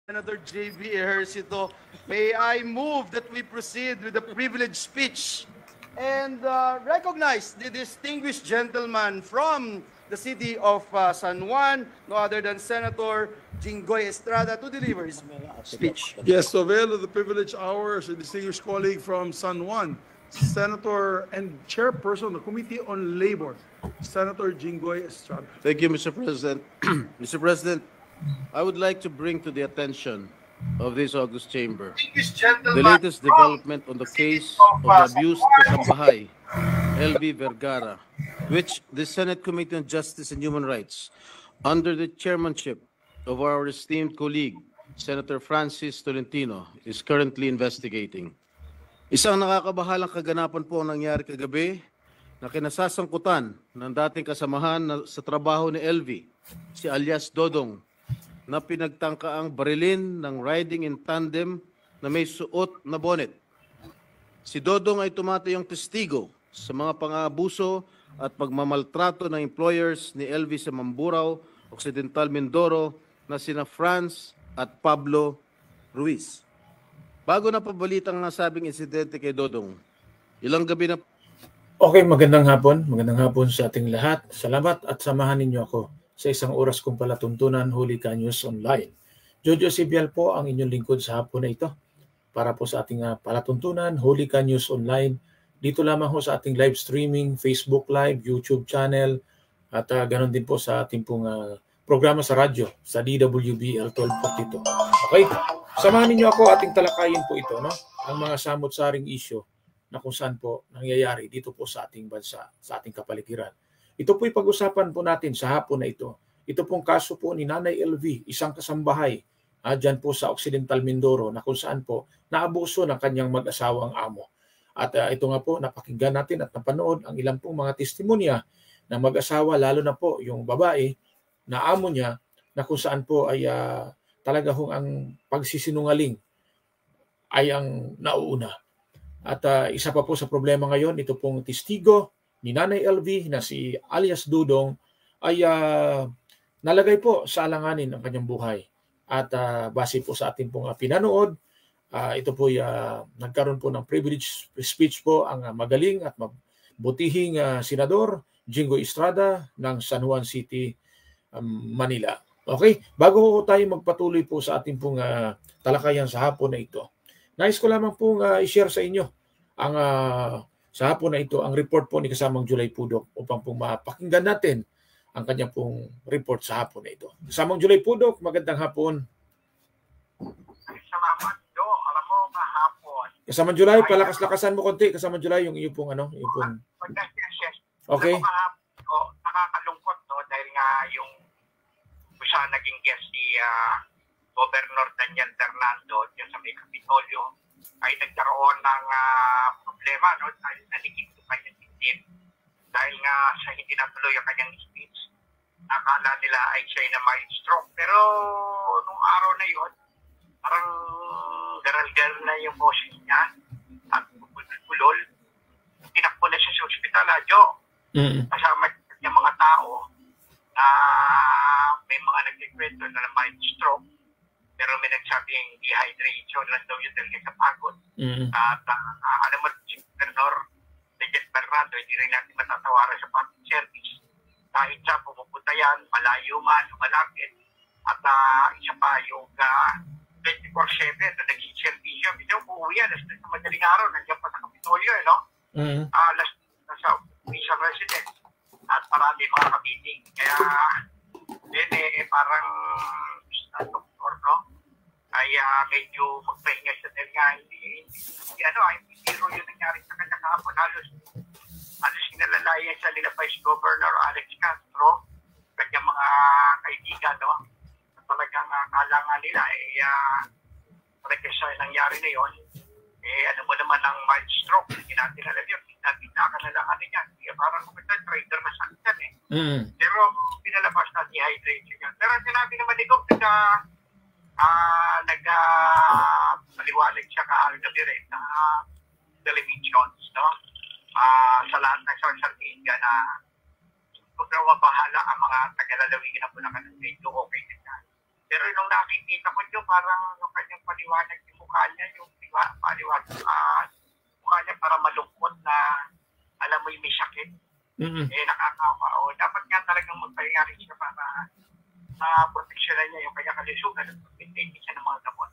Senator J.B. Ejercito, may I move that we proceed with the privilege speech and recognize the distinguished gentleman from the city of San Juan, no other than Senator Jinggoy Estrada, to deliver his speech. Yes, to avail of the privileged hour as a distinguished colleague from San Juan, Senator and Chairperson of the Committee on Labor, Senator Jinggoy Estrada. Thank you, Mr. President. Mr. President, I would like to bring to the attention of this august chamber the latest development on the case of the abused kasambahay, LV Vergara, which the Senate Committee on Justice and Human Rights, under the chairmanship of our esteemed colleague, Senator Francis Tolentino, is currently investigating. Isang nakakabahalang kaganapan po ang nangyari kagabi na kinasasangkutan ng dating kasamahan sa trabaho ni LV, si alias Dodong, na pinagtangkaang barilin ng riding in tandem na may suot na bonnet. Si Dodong ay tumatayong testigo sa mga pang-aabuso at pagmamaltrato ng employers ni LV sa Mamburao, Occidental Mindoro na sina Franz at Pablo Ruiz. Bago na pabalitang nasabing insidente kay Dodong, ilang gabi na... Okay, magandang hapon sa ating lahat. Salamat at samahan ninyo ako sa isang oras kong palatuntunan, Hulika News Online. Jojo Sibial po ang inyong lingkod sa hapon na ito para po sa ating palatuntunan, Hulika News Online. Dito lamang ho sa ating live streaming, Facebook Live, YouTube channel, at ganoon din po sa ating pong programa sa radyo sa DWB L1242. Okay, samahan ninyo ako, ating talakayin po ito, no? Ang mga samot-saring isyo na kung saan po nangyayari dito po sa ating bansa, sa ating kapaligiran. Ito po'y pag-usapan po natin sa hapon na ito. Ito pong kaso po ni Nanay LV, isang kasambahay dyan po sa Occidental Mindoro na kung saan po naabuso ng kanyang mag-asawang amo. At ito nga po, napakinggan natin at napanood ang ilang pong mga testimonya ng mag-asawa, lalo na po yung babae na amo niya na kung saan po ay talaga hong ang pagsisinungaling ay ang nauuna. At isa pa po sa problema ngayon, ito pong testigo ni Nanay LV na si alias Dudong ay nalagay po sa alanganin ang kanyang buhay. At base po sa ating pong pinanood, ito po nagkaroon po ng privilege speech po ang magaling at mabutihing senador Jinggoy Estrada ng San Juan City, Manila. Okay, bago tayo magpatuloy po sa ating pong talakayan sa hapon na ito, nais ko lamang pong i-share sa inyo ang sa hapon na ito ang report po ni kasamang Julay Pudok upang pong mapakinggan natin ang kanyang pong report sa hapon na ito. Kasamang Julay Pudok, magandang hapon. Salamat, Do. Alam mo, kahapon. Kasamang Julay, palakas-lakasan mo konti. Kasamang Julay, yung iyong pong ano, yung pong... Yes. Okay. Alam mo, kahapon, nakakalungkot, no? Dahil nga yung siya naging guest si Governor Daniel Fernando yung sa may Kapitolyo ay nagkaroon ng problema, no? Dahil naligid yung kanyang tip. Dahil nga sa hindi natuloy ang kanyang speech, akala nila ay siya na may stroke. Pero nung araw na yon, parang garal-garal na yung boses niya at bulol. Tinakbo na siya sa ospital, Jo. Kasama yung mga tao na may mga nagkikwento na may stroke. Pero may nagsabing dehydration lang daw yun dahil sa pagod. At alam mo, si Governor Daniel Fernando, hindi rin natin matatawaran sa public service. Kahit siya pumupunta yan, malayo man, malapit. At isa pa yung 24/7 na nag-servisyo. Hindi mo uuwi yan, last na madaling araw, nandiyan pa sa Kapitolyo, no? Last na sa isang residence. At marami mga kabiting. Kaya, parang doktor, no? Ay medyo magpahinga siya dahil nga hindi zero yung nangyari sa kanya kahapon. Halos kinalalayan siya nila Vice Governor Alex Castro, kanyang mga kaibigan, no? Talagang kalangan nila talaga sa nangyari na yun. Ano mo naman ang mild stroke, hindi natin alam yun, pinakalangan niya. Parang kumita trader na sakit yan Pero pinalabas na dehydration yan. Pero sinabi naman ni Gov, nagpaliwalag siya kahagabi rin na televisions, no? Sa lahat ng social media na huwag na mabahala ang mga taga-lalawigan na Bulacan at medyo okay na yan. Pero nung nakikita ko yun, parang yung kanyang paliwanag yung mukha niya, yung mukha niya para malungkot na alam mo yung may sakit. Nakakawa. O, dapat nga talagang magpahinga rin siya para proteksyonan niya yung kanyang kalusugan at mag-maintain siya ng mga gamot.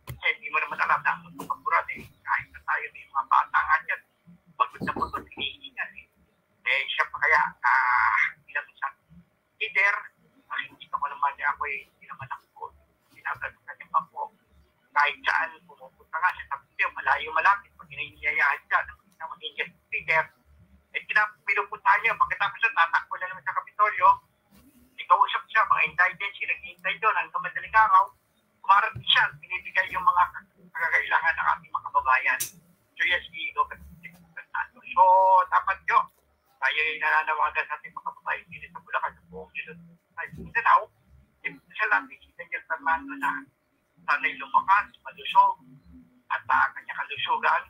Kasi hindi mo naman alam na ang pagpapurad kahit na tayo may mga bata nga dyan, pagod na pagod, hinihingan siya pa kaya, bilang isang leader, nakikita ko naman niya ako hindi naman ako, sinagad niya pa po. Kahit saan, pumupunta nga siya sa video, malayo-malapit, pag hinihiyayaan siya, na mag-ingest leader, pinupuntahan niya, pagkatapos siya, tatakbo na naman sa Kapitolyo, ikausap siya, mga indicted, nag-iintay doon, hanggang madaling araw, kumarating siya, binibigay yung mga kagailangan ng ating mga kababayan. So yes, so dapat yun, tayo ay nananawagan sa ating mga kababayan, hindi sa Bulacan, sa buong Mindanao, siya lang, nakikita niya sa mano na sana'y lumakas, malusog, at kanya kalusugan.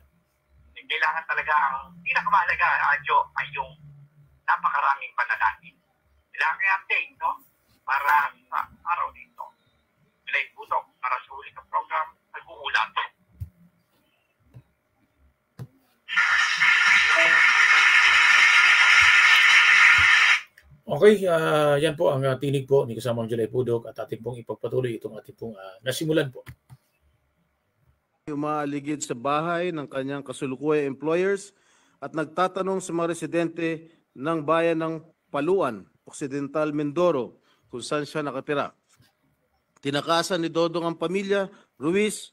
Kailangan talaga ang pinakamahalaga, Adjo, ay yung napakaraming panalangin. Kailangan i-update, no? Para sa araw dito. Sila'y putok para sa ulit ng program, nag-uulat. Okay, yan po ang tinig po ni kasamang July Pudok at ating pong ipagpatuloy itong ating pong nasimulan po. Umaaligid sa bahay ng kanyang kasulukuyang employers at nagtatanong sa mga residente ng bayan ng Paluan, Occidental Mindoro, kung saan siya nakatira. Tinakasan ni Dodong ang pamilya, Ruiz,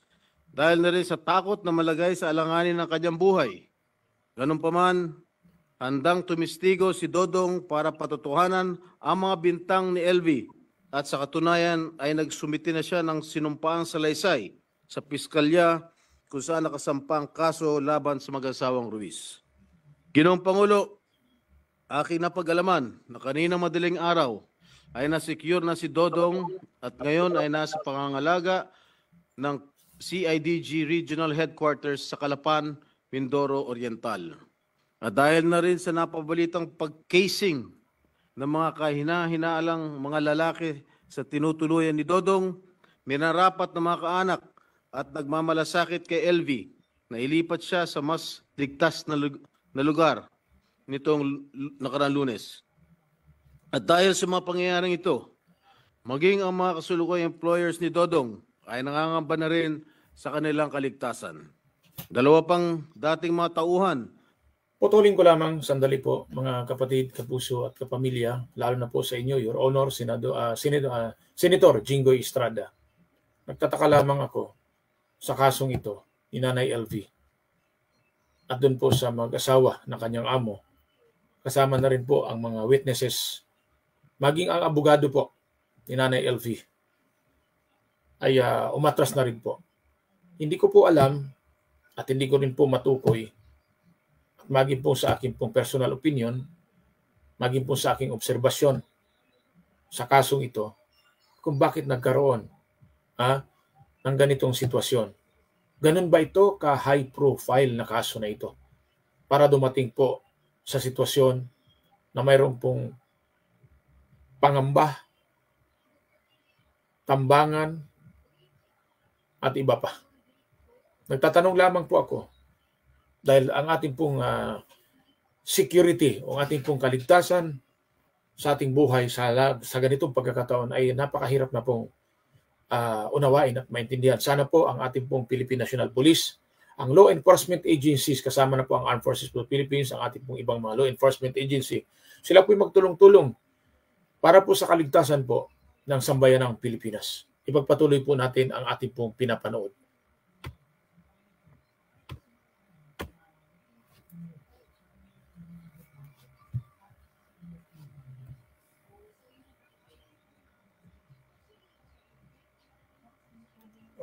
dahil na rin sa takot na malagay sa alanganin ng kanyang buhay. Ganun pa man, handang tumistigo si Dodong para patotohanan ang mga bintang ni LV at sa katunayan ay nagsumiti na siya ng sinumpaang salaysay sa piskalya kung saan nakasampang kaso laban sa mag-asawang Ruiz. Ginoong Pangulo, aking napag-alaman na kaninang madaling araw ay nasecure na si Dodong at ngayon ay nasa pangangalaga ng CIDG Regional Headquarters sa Calapan, Mindoro Oriental. At dahil na rin sa napabalitang pag-casing ng mga kahina-hinaalang mga lalaki sa tinutuluyan ni Dodong, minarapat na mga kaanak at nagmamalasakit kay LV na ilipat siya sa mas ligtas na lugar nitong nakaraang Lunes. At dahil sa mga pangyayaring ito, maging ang mga kasulukuyang employers ni Dodong ay nangangamba na rin sa kanilang kaligtasan. Dalawa pang dating mga tauhan. Putulin ko lamang sandali po mga kapatid, kapuso at kapamilya, lalo na po sa inyo, Your Honor, Senator Jinggoy Estrada. Nagtataka lamang ako sa kasong ito ni Nanay LV at doon po sa mag-asawa na kanyang amo. Kasama na rin po ang mga witnesses, maging ang abogado po ni Nanay LV ay umatras na rin po. Hindi ko po alam at hindi ko rin po matukoy at maging po sa aking pong personal opinion, maging po sa aking obserbasyon sa kasong ito kung bakit nagkaroon ng ganitong sitwasyon. Ganun ba ito ka-high profile na kaso na ito para dumating po sa sitwasyon na mayroon pong pangamba, tambangan, at iba pa. Nagtatanong lamang po ako dahil ang ating pong security o ating pong kaligtasan sa ating buhay sa ganitong pagkakataon ay napakahirap na pong unawain at maintindihan. Sana po ang ating pong Philippine National Police, ang law enforcement agencies, kasama na po ang Armed Forces of the Philippines, ang ating pong ibang mga law enforcement agency, sila po'y magtulong-tulong para po sa kaligtasan po ng sambayan ng Pilipinas. Ipagpatuloy po natin ang ating pong pinapanood.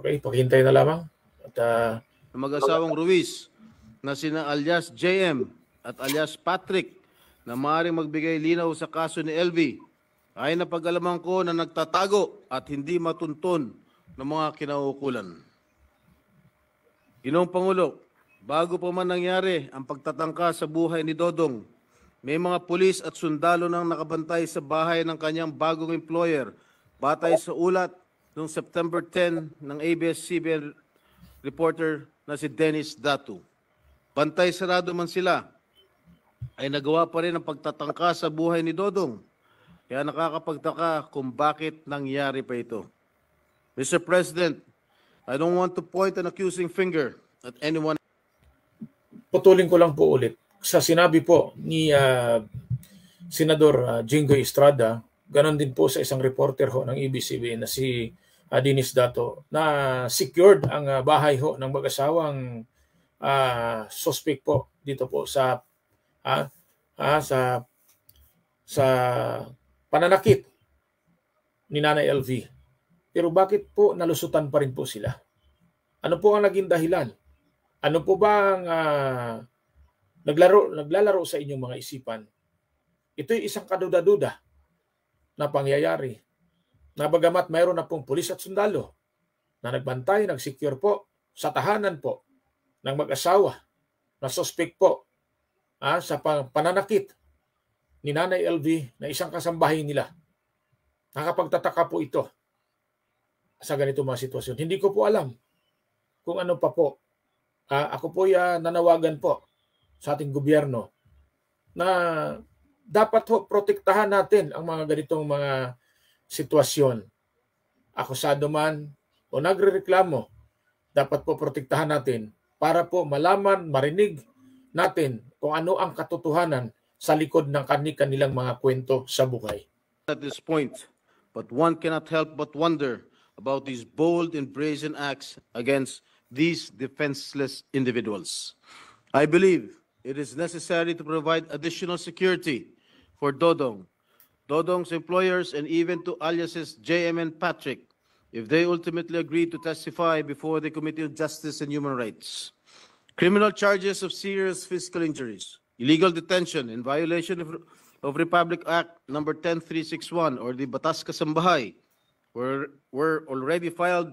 Okay, paghintay na lamang. At Mag-asawang Ruiz na sina alias JM at alias Patrick na maaaring magbigay linaw sa kaso ni LV ay napag-alaman ko na nagtatago at hindi matuntun ng mga kinauukulan. Ginoong Pangulo, bago pa man nangyari ang pagtatangka sa buhay ni Dodong, may mga pulis at sundalo nang nakabantay sa bahay ng kanyang bagong employer batay sa ulat noong September 10 ng ABS-CBN reporter na si Dennis Datu. Bantay sarado man sila, ay nagawa pa rin ang pagtatangka sa buhay ni Dodong. Kaya nakakapagtaka kung bakit nangyari pa ito. Mr. President, I don't want to point an accusing finger at anyone. Putulin ko lang po ulit. Sa sinabi po ni Senador Jinggoy Estrada, ganon din po sa isang reporter ho ng ABS-CBN na si Dennis Dato, na secured ang bahay ho ng mag-asawang suspect po dito po sa pananakit ni Nanay LV. Pero bakit po nalusutan pa rin po sila? Ano po ang naging dahilan? Ano po ba ang naglalaro sa inyong mga isipan? Ito'y isang kaduda-duda na pangyayari. Na bagamat mayroon na pong pulis at sundalo na nagbantay, nagsecure po sa tahanan po ng mag-asawa na suspect po sa pananakit ni Nanay LV na isang kasambahay nila. Nakapagtataka po ito sa ganito mga sitwasyon. Hindi ko po alam kung ano pa po. Ako po nanawagan po sa ating gobyerno na dapat ho protektahan natin ang mga ganitong mga sitwasyon. Akusado man o nagrereklamo, dapat po protektahan natin para po malaman, marinig natin kung ano ang katotohanan sa likod ng kanilang mga kwento sa buhay. At this point, but one cannot help but wonder about these bold and brazen acts against these defenseless individuals. I believe it is necessary to provide additional security for Dodong, Dodong's employers, and even to aliases JM and Patrick, if they ultimately agree to testify before the Committee on Justice and Human Rights. Criminal charges of serious physical injuries, illegal detention in violation of Republic Act number 10361 or the Batas Kasambahay were already filed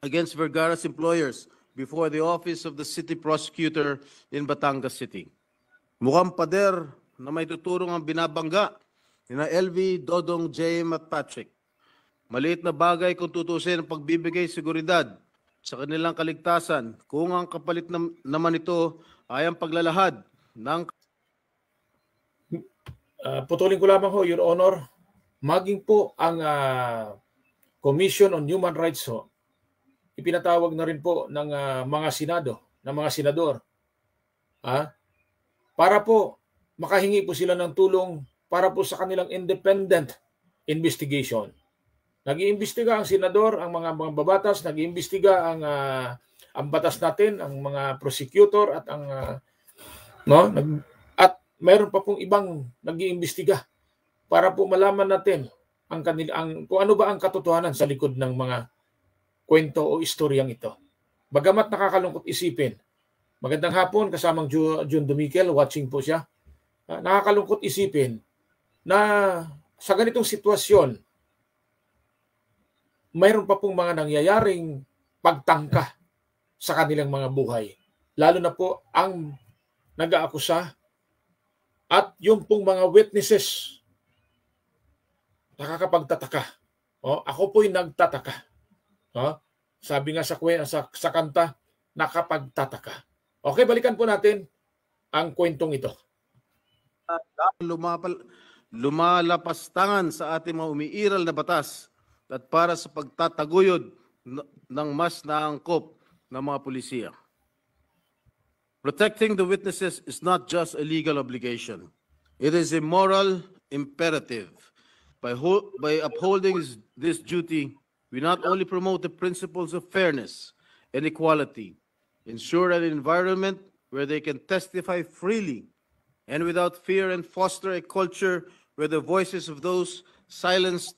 against Vergara's employers before the office of the city prosecutor in Batangas City. Mukhang pader na may tuturong ang binabangga ni na LV, Dodong, JM at Patrick. Maliit na bagay kung tutusin ang pagbibigay seguridad sa kanilang kaligtasan kung ang kapalit naman ito ay ang paglalahad ng... Putulin ko lamang ho, Your Honor, maging po ang Commission on Human Rights ho, ipinatawag na rin po ng mga senador, para po makahingi po sila ng tulong para po sa kanilang independent investigation. Nag-iimbestiga ang senador, ang mga babatas, nag-iimbestiga ang batas natin, ang mga prosecutor at ang at mayroon pa pong ibang nag-iimbestiga para po malaman natin kung ano ba ang katotohanan sa likod ng mga kwento o istoryang ito. Bagamat nakakalungkot isipin, magandang hapon kasamang June Dumikel, watching po siya. Nakakalungkot isipin na sa ganitong sitwasyon, mayroon pa pong mga nangyayaring pagtangka sa kanilang mga buhay. Lalo na po ang nag-aakusa at yung pong mga witnesses. Nakakapagtataka. Ako po'y nagtataka. Sabi nga sa kanta, nakapagtataka. Okay, balikan po natin ang kwentong ito. Lumalapastangan sa ating mga umiiral na batas at para sa pagtataguyod ng mas naangkop ng mga pulisya. Protecting the witnesses is not just a legal obligation. It is a moral imperative. By upholding this duty, we not only promote the principles of fairness and equality, ensure an environment where they can testify freely and without fear, and foster a culture where the voices of those silenced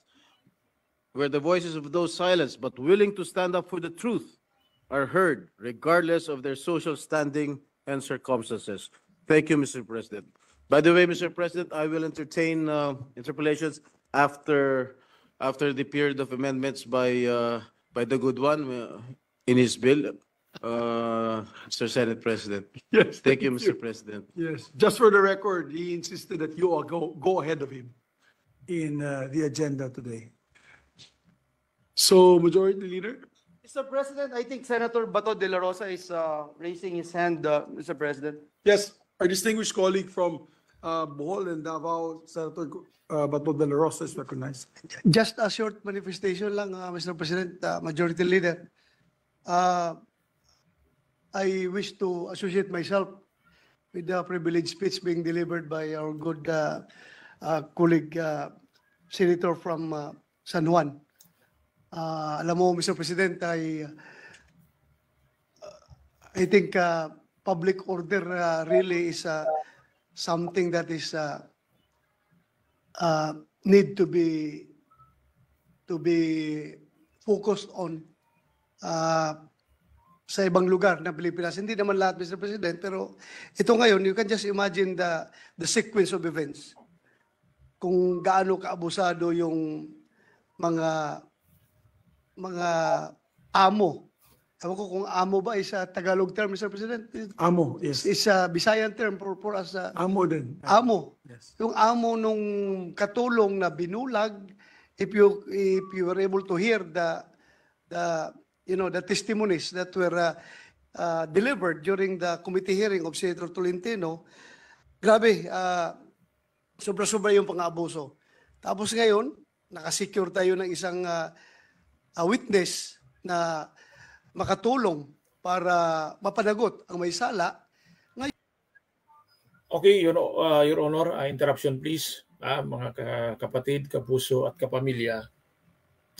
but willing to stand up for the truth are heard, regardless of their social standing and circumstances. Thank you, Mr. President. By the way, Mr. President, I will entertain interpellations after the period of amendments by the good one in his bill, Mr. Senate President. Yes. Thank you, Mr. President. Yes. Just for the record, he insisted that you all go ahead of him in the agenda today. So, Majority Leader? Mr. President, I think Senator Bato de la Rosa is raising his hand, Mr. President. Yes, our distinguished colleague from Bohol and Davao, Senator Bato de la Rosa is recognized. Just a short manifestation lang, Mr. President, Majority Leader. I wish to associate myself with the privileged speech being delivered by our good colleague, Senator from San Juan. Alam mo, Mr. President, I think public order really is something that is need to be focused on sa ibang lugar ng Pilipinas. Hindi naman lahat, Mr. President, pero ito ngayon, you can just imagine the sequence of events. Kung gaano kaabusado yung mga amo. Ewan ko kung amo ba is a Tagalog term, Mr. President? Amo, yes. It's a Visayan term for us. Amo din. Amo. Yes. Yung amo nung katulong na binulag, if you were able to hear the testimonies that were delivered during the committee hearing of Senator Tolentino, grabe, sobra-sobra yung pang-abuso. Tapos ngayon, nakasecure tayo ng isang witness na makatulong para mapanagot ang may sala. Okay, Your Honor, interruption please. Mga kapatid, kapuso at kapamilya.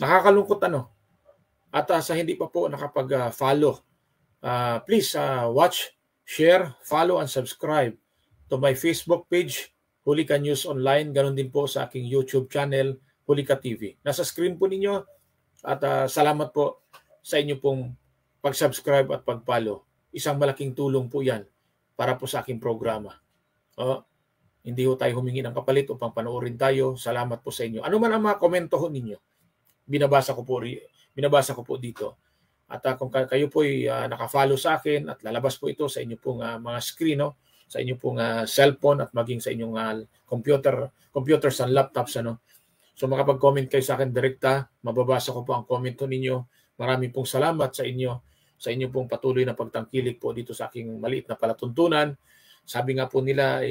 Nakakalungkot At sa hindi pa po nakapag-follow, please watch, share, follow, and subscribe to my Facebook page, Hulika News Online. Ganon din po sa aking YouTube channel, Hulika TV. Nasa screen po ninyo at salamat po sa inyo pong pag-subscribe at pag-follow. Isang malaking tulong po yan para po sa aking programa. Hindi ho tayo humingi ng kapalit upang panoorin tayo. Salamat po sa inyo. Ano man ang mga komento ho ninyo, binabasa ko po dito. At kung kayo po ay naka-follow sa akin at lalabas po ito sa inyo pong mga screen, sa inyo pong cellphone at maging sa inyong computers and laptops. So makapag-comment kayo sa akin direkta, mababasa ko po ang comment ninyo. Maraming pong salamat sa inyo pong patuloy na pagtangkilik po dito sa aking maliit na palatuntunan. Sabi nga po nila,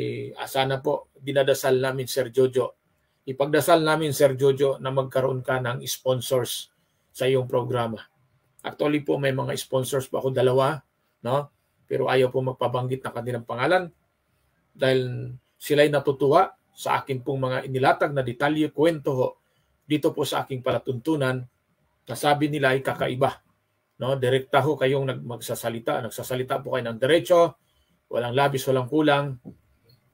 sana po dinadasal namin Sir Jojo. Ipagdasal namin Sir Jojo na magkaroon ka ng sponsors sa iyong programa. Actually po may mga sponsors po ako 2, pero ayaw po magpabanggit ng kanilang pangalan dahil sila'y natutuwa sa akin pong mga inilatag na detalye, kwento ho dito po sa aking palatuntunan na sabi nila ay kakaiba. Direkta ho kayong nagsasalita po kayo ng diretso, walang labis, walang kulang,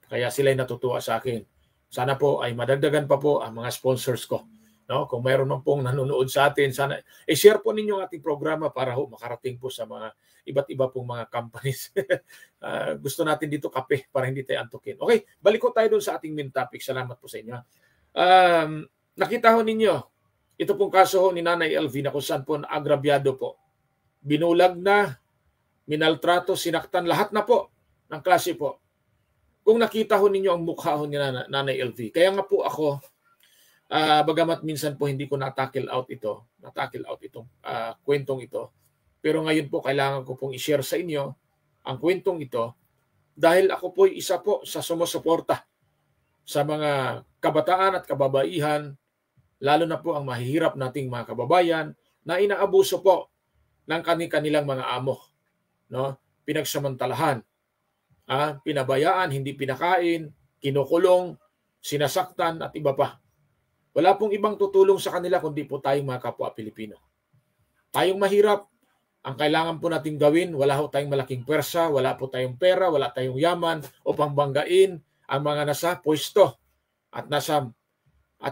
kaya sila'y natutuwa sa akin. Sana po ay madagdagan pa po ang mga sponsors ko. Kung mayroon man pong nanonood sa atin, sana share po ninyo ang ating programa para ho makarating po sa mga iba't iba pong mga companies. Gusto natin dito kape para hindi tayo antukin. Okay, balik ko tayo dun sa ating main topic. Salamat po sa inyo. Nakita ho ninyo, ito pong kaso ho ni Nanay LV na kung saan po agrabyado po. Binulag na, minaltrato, sinaktan, lahat na po ng klase po. Kung nakita ho ninyo ang mukha ho ni Nanay LV. Kaya nga po ako, bagamat minsan po hindi ko na-tackle out itong kwentong ito. Pero ngayon po kailangan ko pong i-share sa inyo ang kwentong ito dahil ako po isa po sa sumusuporta sa mga kabataan at kababaihan, lalo na po ang mahihirap nating mga kababayan na inaabuso po ng kanilang mga amo. Pinagsamantalahan, pinabayaan, hindi pinakain, kinukulong, sinasaktan at iba pa. Wala pong ibang tutulong sa kanila kundi po tayong mga kapwa Pilipino. Tayong mahirap, ang kailangan po natin gawin, wala po tayong malaking pwersa, wala po tayong pera, wala tayong yaman upang banggain ang mga nasa pwesto at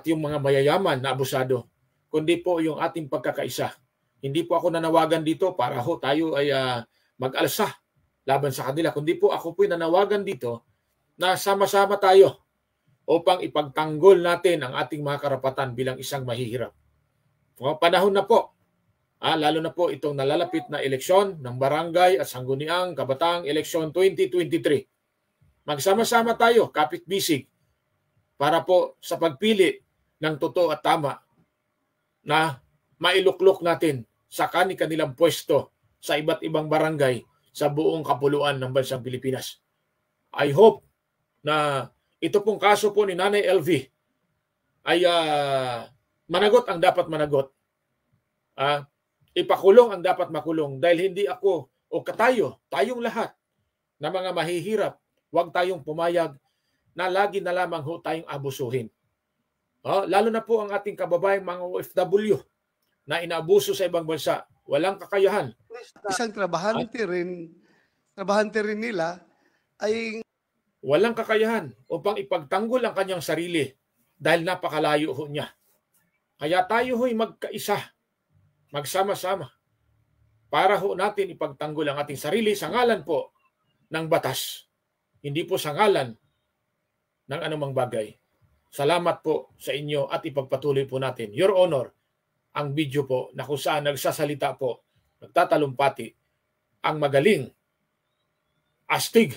yung mga mayayaman na abusado, kundi po yung ating pagkakaisa. Hindi po ako nanawagan dito para ho tayo ay mag-alsa laban sa kanila, kundi po ako po nanawagan dito na sama-sama tayo upang ipagtanggol natin ang ating mga karapatan bilang isang mahihirap. Panahon na po, lalo na po itong nalalapit na eleksyon ng barangay at sangguniang kabataang eleksyon 2023. Magsama-sama tayo, kapit-bisig, para po sa pagpili ng totoo at tama na mailuklok natin sa kanilang pwesto sa iba't ibang barangay sa buong kapuluan ng bansang Pilipinas. I hope na ito pong kaso po ni Nanay LV ay managot ang dapat managot. Ipakulong ang dapat makulong dahil hindi ako o tayong lahat na mga mahihirap, huwag tayong pumayag na lagi na lamang ho tayong abusuhin. Lalo na po ang ating kababayang mga OFW na inaabuso sa ibang bansa. Walang kakayahan. Isang trabahante rin nila ay Walang kakayahan upang ipagtanggol ang kanyang sarili dahil napakalayo ho niya. Kaya tayo ho'y magkaisa, magsama-sama para ho natin ipagtanggol ang ating sarili sa ngalan po ng batas. Hindi po sa ngalan ng anumang bagay. Salamat po sa inyo at ipagpatuloy po natin. Your Honor, ang video po na kung saan nagsasalita po, nagtatalumpati ang magaling, astig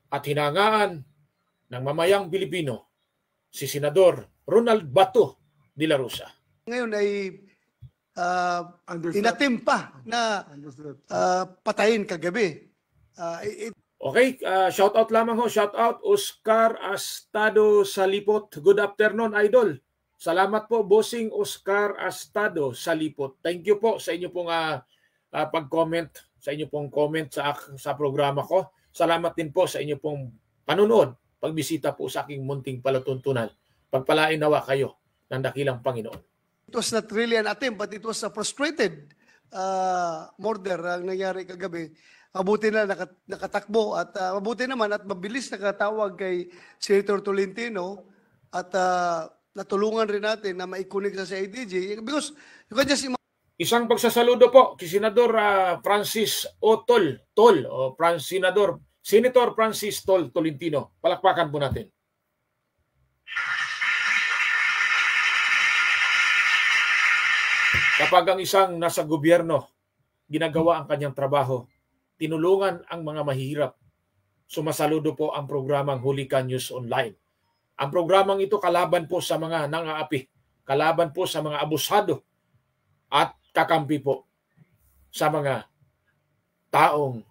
at hinangaan ng mamayang Pilipino, si Senador Ronald Bato de la Rosa. ngayon ay Understood. inatimpa na Understood. patayin kagabi. Okay, shout out lamang ho. Shout out Oscar Astado Salipot. Good afternoon, Idol. Salamat po, Bossing Oscar Astado Salipot. Thank you po sa inyo pong pag-comment, sa inyo pong comment sa programa ko. Salamat din po sa inyo pong panunood, pagbisita po sa aking munting palatuntunan. Pagpalain nawa kayo ng dakilang Panginoon. It was not really an attempt, but it was a frustrated murder ang nangyari kagabi. Mabuti na nakatakbo at mabuti naman at mabilis nakatawag kay Senator Tolentino at natulungan rin natin na maikunik sa CIDG because you can just Isang pagsasaludo po kay Senador Francis O. Senator Francis Tolentino. Palakpakan po natin. Kapag ang isang nasa gobyerno, ginagawa ang kanyang trabaho, tinulungan ang mga mahihirap, sumasaludo po ang programang Hulika News Online. Ang programang ito kalaban po sa mga nangaapi, kalaban po sa mga abusado, at kakampi po sa mga taong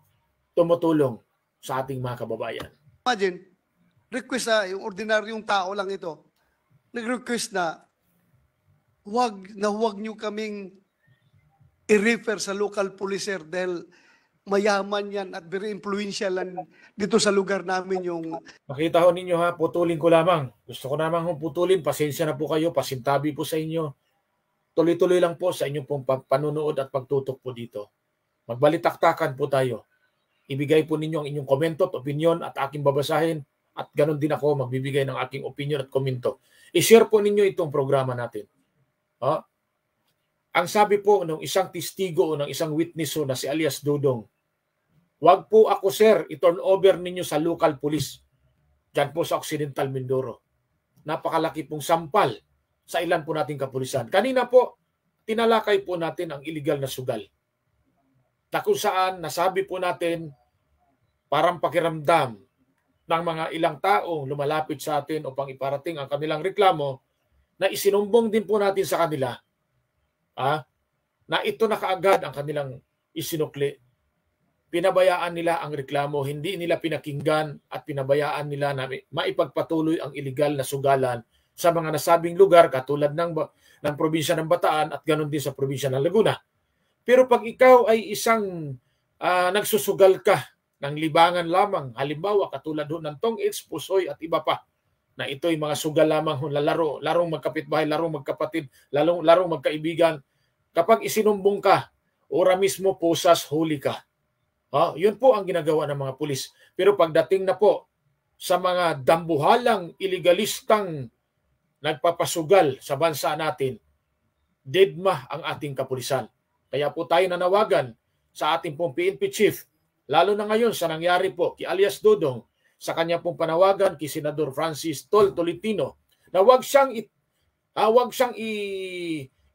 tumutulong sa ating mga kababayan. imagine, request yung ordinaryong tao lang ito, nag-request na huwag nyo kaming i-refer sa local police sir dahil mayaman yan at very influential dito sa lugar namin yung... Makita ho ninyo ha, putulin ko lamang. Gusto ko namang putulin, pasensya na po kayo, pasintabi po sa inyo. Tuloy-tuloy lang po sa inyong pong panunood at pagtutok po dito. Magbalitaktakan po tayo. Ibigay po ninyo ang inyong komento at opinion at aking babasahin at ganun din ako magbibigay ng aking opinion at komento. I-share po ninyo itong programa natin. Ang sabi po ng isang testigo o ng isang witness na si alias Dudong, wag po ako sir, i-turn over ninyo sa local police. Diyan po sa Occidental Mindoro. Napakalaki pong sampal sa ilan po nating kapulisan. Kanina po, tinalakay po natin ang illegal na sugal. Na kung saan nasabi po natin parang pakiramdam ng mga ilang taong lumalapit sa atin upang iparating ang kanilang reklamo na isinumbong din po natin sa kanila na ito na kaagad ang kanilang isinukli. Pinabayaan nila ang reklamo, hindi nila pinakinggan at pinabayaan nila na maipagpatuloy ang illegal na sugalan sa mga nasabing lugar katulad ng probinsya ng Bataan at ganoon din sa probinsya ng Laguna. Pero pag ikaw ay isang nagsusugal ka ng libangan lamang, halimbawa katulad ng Tong It's, Pusoy at iba pa, na ito'y mga sugal lamang na larong magkapitbahay, larong magkapatid, larong magkaibigan. Kapag isinumbong ka, ora mismo pusas huli ka. Yun po ang ginagawa ng mga pulis. Pero pagdating na po sa mga dambuhalang iligalistang nagpapasugal sa bansa natin, deadma ang ating kapulisan. Kaya po tayo nanawagan sa ating pong PNP chief, lalo na ngayon sa nangyari po kay alias Dudong, sa kanya pong panawagan kay Senador Francis Tolentino na wag siyang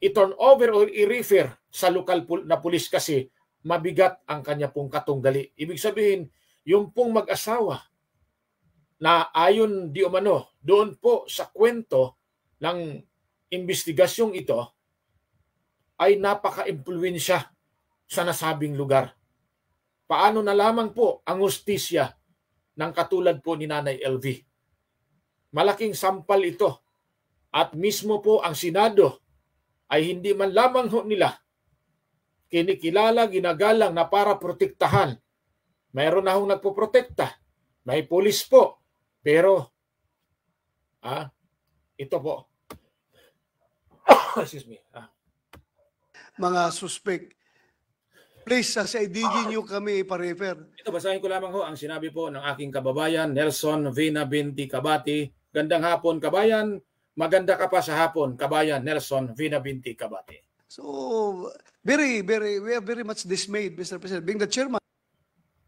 i-turn over o i-refer sa lokal na pulis kasi mabigat ang kanya pong katunggali. Ibig sabihin, yung pong mag-asawa na ayon di umano doon po sa kwento ng investigasyong ito, ay napaka-impluwensya sa nasabing lugar. Paano na lamang po ang hustisya ng katulad po ni Nanay LV? Malaking sampal ito at mismo po ang Senado ay hindi man lamang ho nila kinikilala, ginagalang na para protektahan. Mayroon na hong nagpoprotekta. May pulis po. Pero, ito po. Excuse me. Mga suspect. Please, sa IDG nyo kami ipa-refer. Ito, basahin ko lamang ho ang sinabi po ng aking kababayan, Nelson Vina Binti Kabati. Gandang hapon, kabayan. Maganda ka pa sa hapon, kabayan Nelson Vina Binti Kabati. So, we are very much dismayed, Mr. President, being the chairman.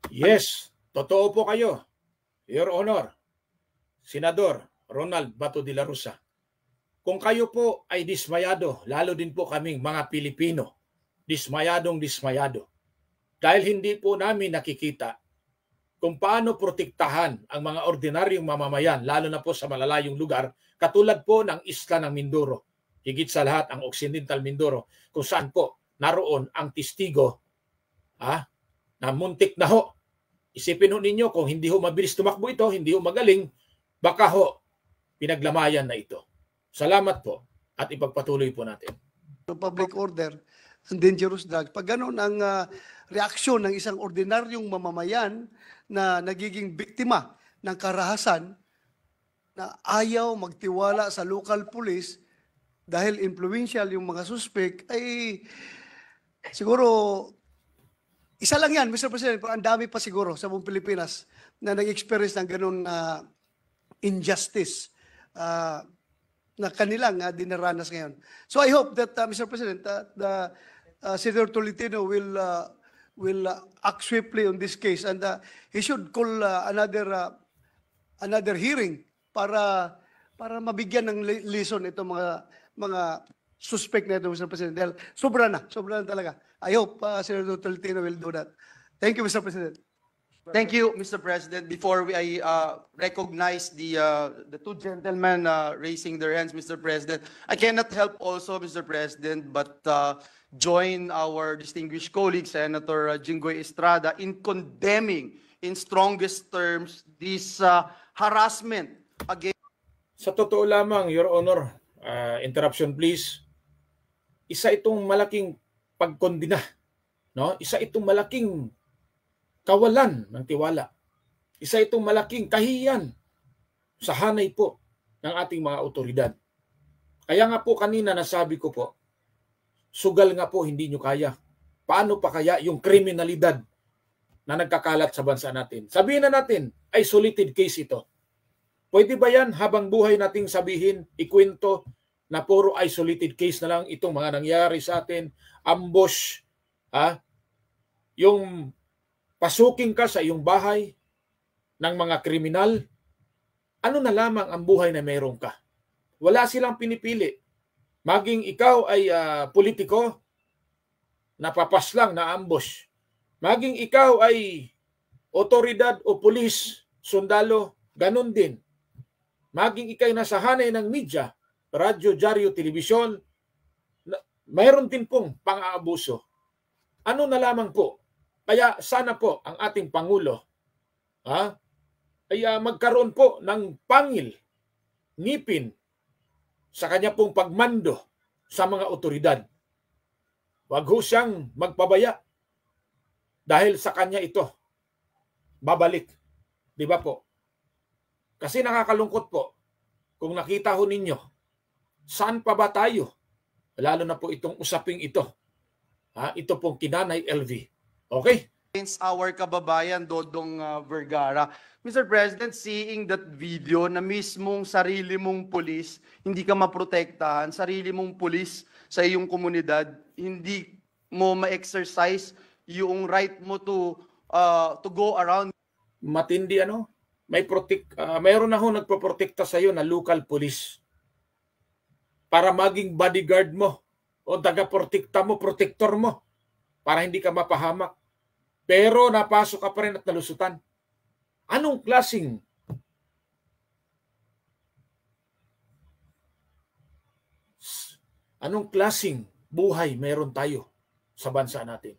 Yes, totoo po kayo. Your Honor, Senador Ronald Bato de la Rosa. Kung kayo po ay dismayado, lalo din po kaming mga Pilipino, dismayado. Dahil hindi po namin nakikita kung paano protektahan ang mga ordinaryong mamamayan, lalo na po sa malalayong lugar, katulad po ng isla ng Mindoro. Higit sa lahat ang Occidental Mindoro, kung saan po naroon ang testigo na muntik na ho. Isipin ho ninyo, kung hindi ho mabilis tumakbo ito, hindi ho magaling, baka ho pinaglamayan na ito. Salamat po at ipagpatuloy po natin. Public order and dangerous drugs. Pag ganoon ang reaksyon ng isang ordinaryong mamamayan na nagiging biktima ng karahasan na ayaw magtiwala sa local police dahil influential yung mga suspect, ay siguro isa lang yan, Mr. President, pero ang dami pa siguro sa buong Pilipinas na nag-experience ng ganun injustice na kanilang dinaranas ngayon. So I hope that, Mr. President, the Senator Tolentino will act swiftly on this case, and he should call another hearing para mabigyan ng lesson itong mga suspect na ito, Mr. President. Dahil sobra na talaga. I hope Senator Tolentino will do that. Thank you, Mr. President. Thank you, Mr. President. Before I recognize the two gentlemen raising their hands, Mr. President, I cannot help also, Mr. President, but join our distinguished colleague, Senator Jinggoy Estrada, in condemning in strongest terms this harassment against. Sa totoo lamang, Your Honor, interruption please, isa itong malaking pagkondina, no? Isa itong malaking kawalan ng tiwala. Isa itong malaking kahiyan sa hanay po ng ating mga otoridad. Kaya nga po kanina nasabi ko po, sugal nga po hindi nyo kaya. Paano pa kaya yung kriminalidad na nagkakalat sa bansa natin? Sabihin na natin, isolated case ito. Pwede ba yan habang buhay nating sabihin, ikwento na puro isolated case na lang itong mga nangyari sa atin, ambush, yung pasuking ka sa iyong bahay ng mga kriminal, ano na lamang ang buhay na meron ka? Wala silang pinipili. Maging ikaw ay politiko, napapas lang na ambush. Maging ikaw ay otoridad o pulis, sundalo, ganun din. Maging ikaw ay nasa hanay ng media, radyo, dyaryo, telebisyon, mayroon din pong pang-aabuso. Ano na lamang po? Kaya sana po ang ating Pangulo ay magkaroon po ng pangil, ngipin sa kanya pong pagmando sa mga otoridad. Huwag ho siyang magpabaya dahil sa kanya ito babalik. Di ba po? Kasi nakakalungkot po kung nakita ho ninyo, saan pa ba tayo? Lalo na po itong usaping ito. Ito pong kinanay LV. Okay? Against our kababayan Dodong Vergara. Mr. President, seeing that video na mismong sarili mong pulis, hindi ka maprotektahan, sarili mong pulis sa iyong komunidad, hindi mo ma-exercise yung right mo to go around. Matindi mayroon na ho nagpoprotekta sa iyo na local police para maging bodyguard mo o taga-protekta mo, protector mo para hindi ka mapahamak. Pero napasok ka pa rin at nalusutan. Anong klasing buhay meron tayo sa bansa natin.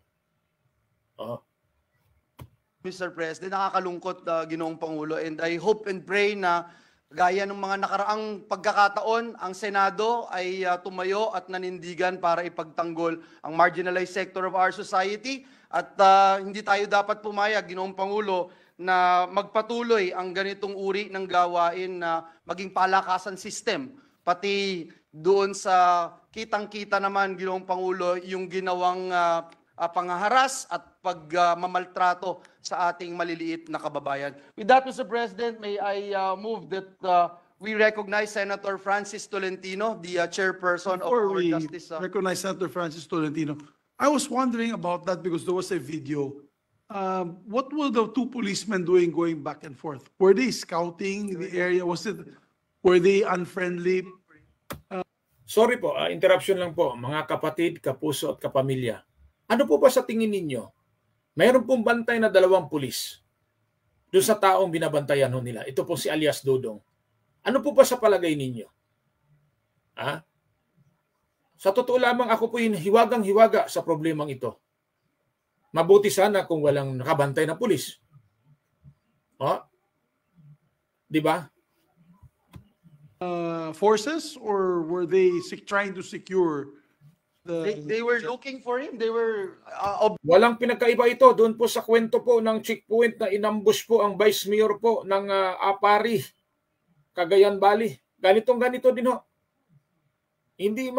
Mr. President, nakakalungkot, Ginoong Pangulo, and I hope and pray na gaya ng mga nakaraang pagkakataon, ang Senado ay tumayo at nanindigan para ipagtanggol ang marginalized sector of our society, at hindi tayo dapat pumayag, Ginoong Pangulo, na magpatuloy ang ganitong uri ng gawain na maging palakasan system, pati doon sa kitang-kita naman, Ginoong Pangulo, yung ginawang panghaharas at pagmamaltrato sa ating maliliit na kababayan. With that, Mr. President, may I move that we recognize Senator Francis Tolentino, the chairperson of Before our we Justice. recognize Senator Francis Tolentino, I was wondering about that because there was a video. What were the two policemen doing going back and forth? Were they scouting the area? Were they unfriendly? Sorry po, interruption lang po, mga kapatid, kapuso at kapamilya. Ano po ba sa tingin ninyo? Mayroon pong bantay na 2 pulis doon sa taong binabantayan ho nila. Ito po si alias Dodong. Ano po ba sa palagay ninyo? Sa totoo lamang, ako po hiwagang-hiwaga sa problemang ito. Mabuti sana kung walang nakabantay na pulis. Di ba? Forces, or were they trying to secure They were looking for him. They were Walang pinagkaiba ito. Doon po sa kwento po ng checkpoint na inambush po ang Vice Mayor po ng Apari, Cagayan Valley. Ganito din ho. Hindi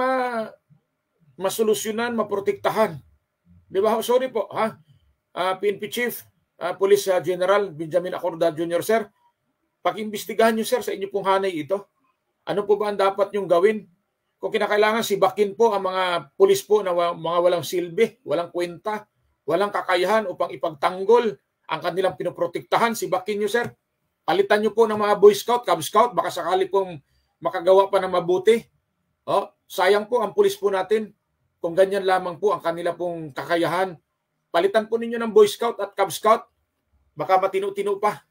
masolusyonan, maprotektahan. Di ba? Sorry po, PNP Chief, Police General Benjamin Acorda Jr., sir. Pakimbestigahan nyo, sir, sa inyo pong hanay ito. Ano po ba ang dapat nyong gawin? Kung kinakailangan, sibakin po ang mga pulis po na mga walang silbi, walang kwenta, walang kakayahan upang ipagtanggol ang kanilang pinoprotektahan, sibakin nyo, sir. Palitan nyo po ng mga Boy Scout, Cub Scout, baka sakali pong makagawa pa ng mabuti. Sayang po ang pulis po natin kung ganyan lamang po ang kanila pong kakayahan. Palitan po ninyo ng Boy Scout at Cub Scout, baka matino-tino pa.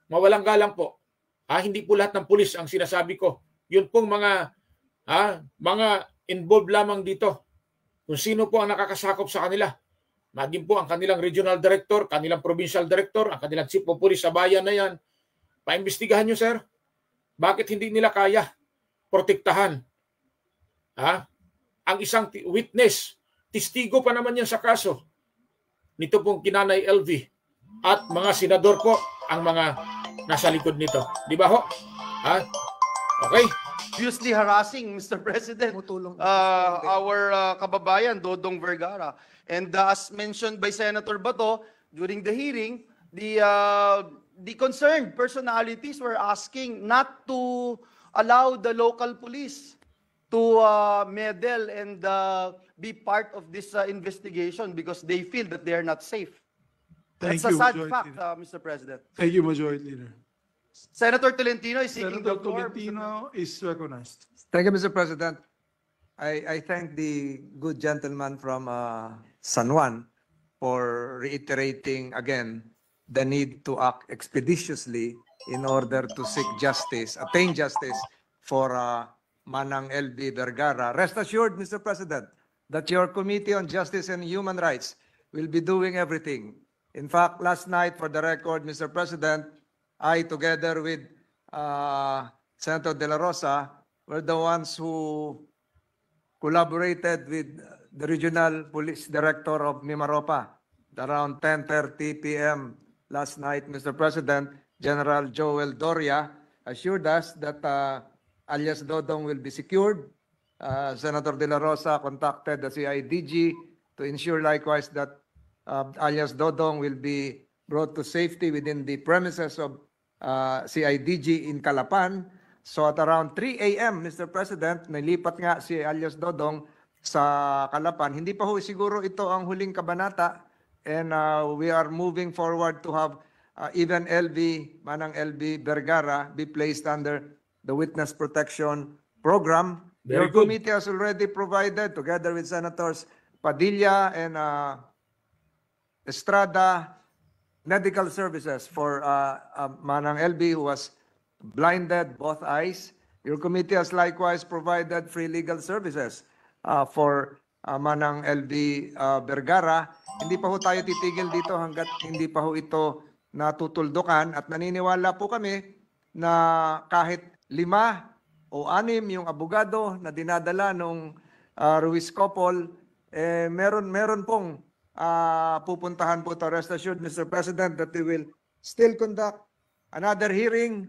Mawalang galang po. Hindi po lahat ng pulis ang sinasabi ko. Yun pong mga involved lamang dito. Kung sino po ang nakakasakop sa kanila. Maging po ang kanilang regional director, kanilang provincial director, ang kanilang chief of police sa bayan na yan. Paimbestigahan nyo, sir. Bakit hindi nila kaya protektahan? Ang isang witness, testigo pa naman yan sa kaso. Nito pong Kinanay LV. At mga senador po ang mga nasa likod nito. Di ba ho? Okay. obviously harassing, Mr. President, our kababayan, Dodong Vergara. And as mentioned by Senator Bato, during the hearing, the concerned personalities were asking not to allow the local police to meddle and be part of this investigation because they feel that they are not safe. Thank That's you, a sad Majority fact, Leader. Mr. President. Thank you, Majority Leader. Senator Tolentino is seeking Senator the floor. Tolentino is recognized. Thank you, Mr. President. I thank the good gentleman from San Juan for reiterating again the need to act expeditiously in order to seek justice, attain justice for Manang LB Vergara. Rest assured, Mr. President, that your Committee on Justice and Human Rights will be doing everything. In fact, last night, for the record, Mr. President, I, together with Senator De La Rosa, were the ones who collaborated with the Regional Police Director of Mimaropa around 10:30 p.m. last night. Mr. President, General Joel Doria assured us that alias Dodong will be secured. Senator De La Rosa contacted the CIDG to ensure likewise that alias Dodong will be brought to safety within the premises of CIDG in Calapan. So at around 3 a.m., Mr. President, nilipat nga si alias Dodong sa Calapan. Hindi pa ho siguro ito ang huling kabanata, and we are moving forward to have even Manang LB Vergara be placed under the Witness Protection Program. Very Your good. committee has already provided, together with Senators Padilla and Estrada, medical services for Manang LB, who was blinded both eyes. Your committee has likewise provided free legal services for Manang LV Vergara. Hindi pa ho tayo titigil dito hanggat hindi pa ho ito natutuldukan at naniniwala po kami na kahit 5 o 6 yung abogado na dinadala nung Ruiz Copol, meron pong pupuntahan po ito. Rest assured, Mr. President, that we will still conduct another hearing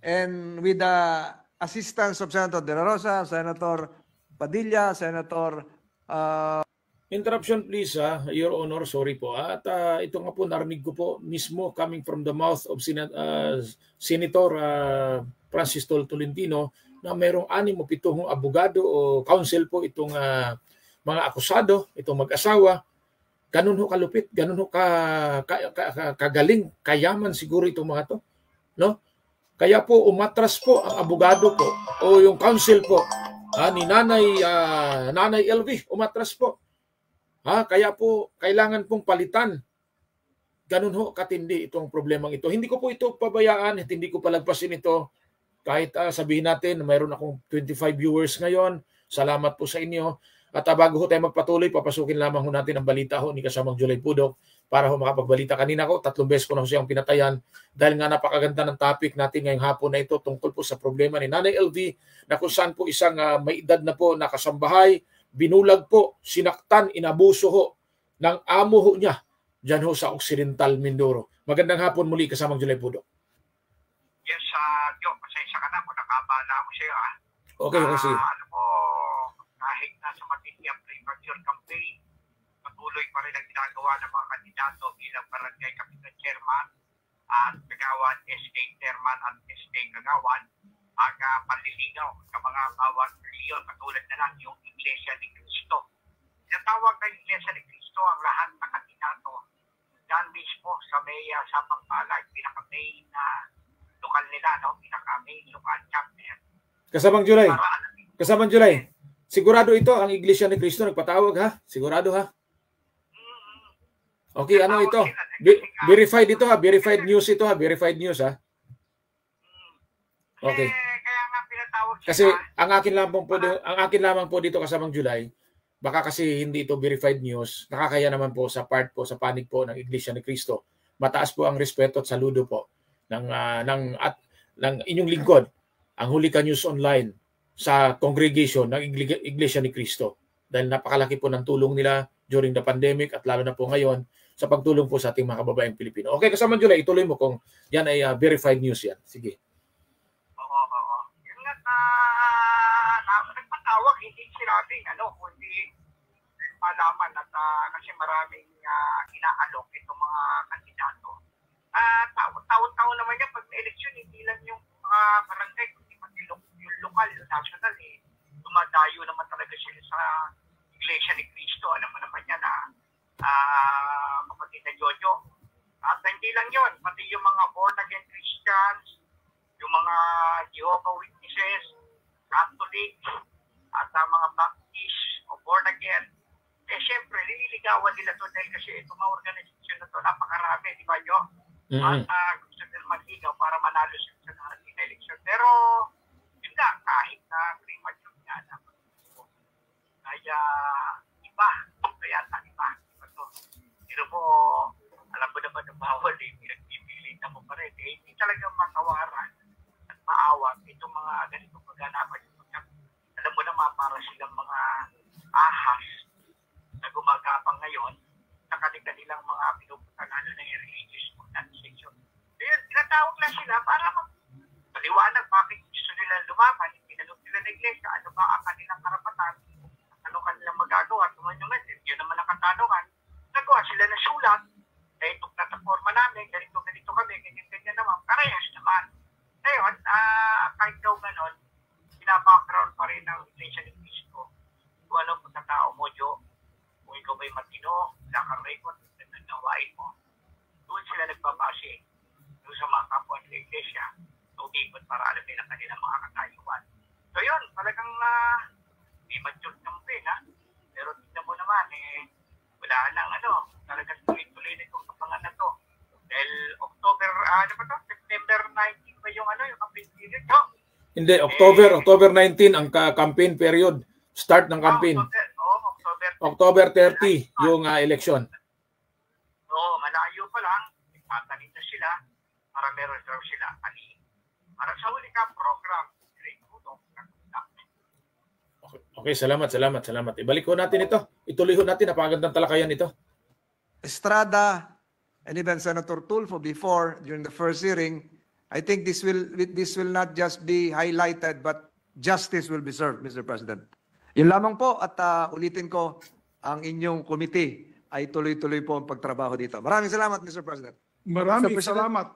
and with the assistance of Senator De La Rosa, Senator Padilla, Senator Interruption please, Your Honor, sorry po. At ito nga po, narinig ko po mismo coming from the mouth of Senator Francis Tolentino na mayroong 6 o 7 abogado o counsel po itong mga akusado, itong mag-asawa. Ganun ho kalupit, ganun ho kagaling, kayaman siguro itong mga to. No? Kaya po umatras po ang abogado po o yung counsel po ni Nanay LV, umatras po. Kaya po, kailangan pong palitan. Ganun ho, katindi itong problemang ito. Hindi ko po ito pabayaan, hindi ko palagpasin ito. Kahit sabihin natin, mayroon akong 25 viewers ngayon. Salamat po sa inyo. At bago ho tayo magpatuloy, papasukin lamang ho natin ang balita ho ni kasamang Julay Pudok para ho makapagbalita. Kanina ko, 3 beses ko na ho siyang pinatayan dahil nga napakaganda ng topic natin ngayong hapon na ito tungkol po sa problema ni Nanay LV na kung saan po isang may edad na po nakasambahay, binulag po, sinaktan, inabuso ho ng amo ho niya dyan ho sa Occidental Mindoro. Magandang hapon muli kasamang Julay Pudok. Yes, Joe, pasensya ka na kung nakabala ako sa'yo. Okay, sige. Ano mo, kahit nasa matindi ang premature campaign, patuloy pa rin ang ginagawa ng mga kandidato bilang barangay kapitan chairman at kagawan SK chairman at SK kagawan ang panliligaw sa mga bawat reliyon katulad na lang yung Iglesia ni Cristo. Tinatawag ng Iglesia ni Cristo ang lahat ng kandidato dyan mismo sa may Sapang Palay, pinaka-main lokal nila, no? Pinaka-main lokal chapter. Kasamang Julay, sigurado ito ang Iglesia ni Cristo nagpatawag ha? Sigurado ha? Okay, ano ito? Verified ito ha? Verified news ito ha? Verified news ha? Okay. Kaya nga pinatawag sila. Kasi ang akin lamang po dito kasamang Julay, baka kasi hindi ito verified news, nakakaya naman po sa part po, sa panig po ng Iglesia ni Cristo. Mataas po ang respeto at saludo po ng inyong lingkod, ang Hulika News Online sa congregation ng Iglesia ni Cristo. Dahil napakalaki po ng tulong nila during the pandemic at lalo na po ngayon sa pagtulong po sa ating mga kababayang Pilipino. Okay, kasamang Julay, ituloy mo kung yan ay verified news yan. Sige. Nagpatawag, hindi sinabing kundi malaman at kasi maraming inaalok itong mga kandidato. Taon-taon naman yan pag may eleksyon, hindi lang yung mga barangay, kundi pati yung lokal, yung national, dumadayo naman talaga sila sa Iglesia ni Cristo. Alam mo naman yan kapatid na Jojo. At hindi lang yun, pati yung mga born-again Christians, yung mga Jehovah Witnesses, Catholic, at mga Baptist o born again, syempre, nililigawan nila to dahil kasi itong mga organisasyon na to, napakarami, di ba, Jo? At gusto nila magligaw para manalo sa darating na eleksyon. Pero, yun nga, kahit na premature nga na, kaya iba, kaya iba to. Pero mo, alam mo naman na bawal pinagpipilitan mo pa rin. Hindi talaga matawaran at maawag itong mga ganitong paganapan. Alam mo naman, para silang mga ahas na gumagapang ngayon sa kanilang mga pinupuntan, lalo na yung religious organization. Kaya tinatawag lang sila para maliwanag bakit gusto nila lumaban, tinanong sila ng iglesia, ano ba ang kanilang karapatan, ano kanilang magagawa, yun naman ang katanungan. Nagawa sila ng sulat, na itong plataforma namin, ganito kami, ganyan naman, parehas naman. Ngayon, kahit daw ganon, pinabackground pa rin ng Iglesia ni Cristo. Kung anong pagkatao mo, Jo, kung ikaw ba'y matino, nakarecord, nanawain mo, doon sila nagbabase doon sa mga kapwa ng Iglesia, umikot para alamin ang kanilang mga katayuan. So yun, talagang may mature campaign, pero tignan mo naman, wala nang talagang tuloy-tuloy na itong kapangan na to. Dahil September 19 ba yung campaign period, Jo? Hindi, October 19 ang campaign period. Start ng campaign. October October 30 yung election. So, malayo pa lang, tatanin na sila para meron daw sila ani. Para sa huli ka program, grade 2 to. Okay, salamat. Ibalik ko natin ito. Ituloy ho natin. Napakagandang talakayan ito. Estrada and even Senator Tulfo before during the first hearing, I think this will not just be highlighted but justice will be served, Mr. President. Yun lamang po at ulitin ko, ang inyong committee ay tuloy-tuloy po ang pagtrabaho dito. Maraming salamat, Mr. President. Maraming Mr. President. salamat,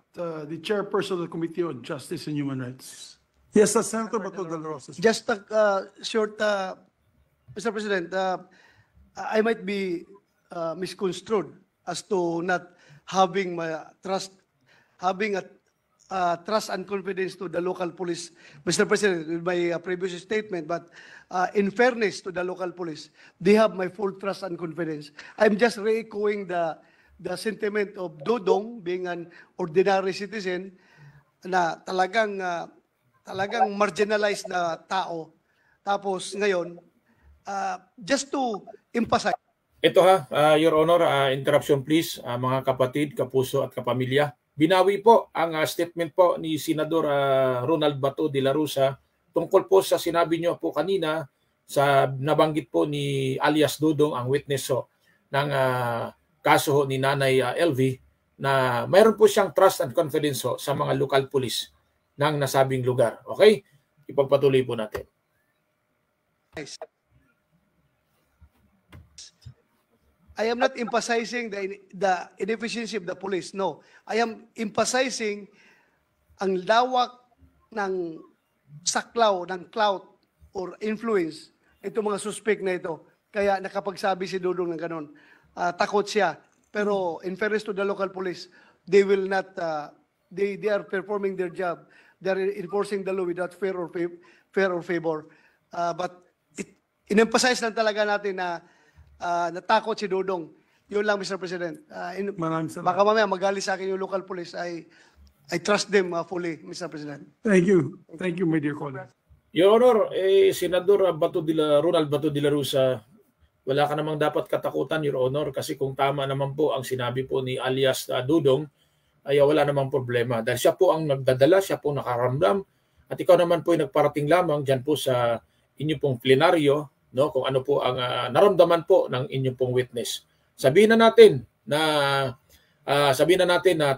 the chairperson of the Committee on Justice and Human Rights. Yes, Senator Bato de la Rosa. Just a short, Mr. President, I might be misconstrued as to not having having a trust and confidence to the local police, Mr. President, with my previous statement, but in fairness to the local police, they have my full trust and confidence. I'm just re-echoing the sentiment of Dodong being an ordinary citizen na talagang marginalized na tao. Tapos ngayon, just to emphasize. Ito Your Honor, interruption please, mga kapatid, kapuso at kapamilya. Binawi po ang statement po ni Senador Ronald Bato de la Rosa tungkol po sa sinabi niyo po kanina sa nabanggit po ni alias Dodong, ang witness ng kaso ni Nanay LV, na mayroon po siyang trust and confidence sa mga local police ng nasabing lugar. Okay? Ipagpatuloy po natin. I am not emphasizing the inefficiency of the police. No. I am emphasizing ang lawak ng saklaw, ng clout or influence itong mga suspect na ito. Kaya nakapagsabi si Dodong ng ganun. Takot siya. Pero in fairness to the local police, they will not, they are performing their job. They are enforcing the law without fear or favor. But in-emphasize lang talaga natin na natakot si Dodong. Yun lang, Mr. President. Maraming salamat. Baka mamaya magalit sa akin yung local police. I trust them fully, Mr. President. Thank you. Thank you, my dear colleague. Your Honor, Senador Ronald Bato de la Rosa, wala ka namang dapat katakutan, Your Honor, kasi kung tama naman po ang sinabi po ni alias Dodong, ay wala namang problema. Dahil siya po ang nagdadala, siya po nakaramdam, at ikaw naman po ay nagparating lamang dyan po sa inyo pong plenaryo, no, kung ano po ang naramdaman po ng inyong pong witness. Sabihin na natin na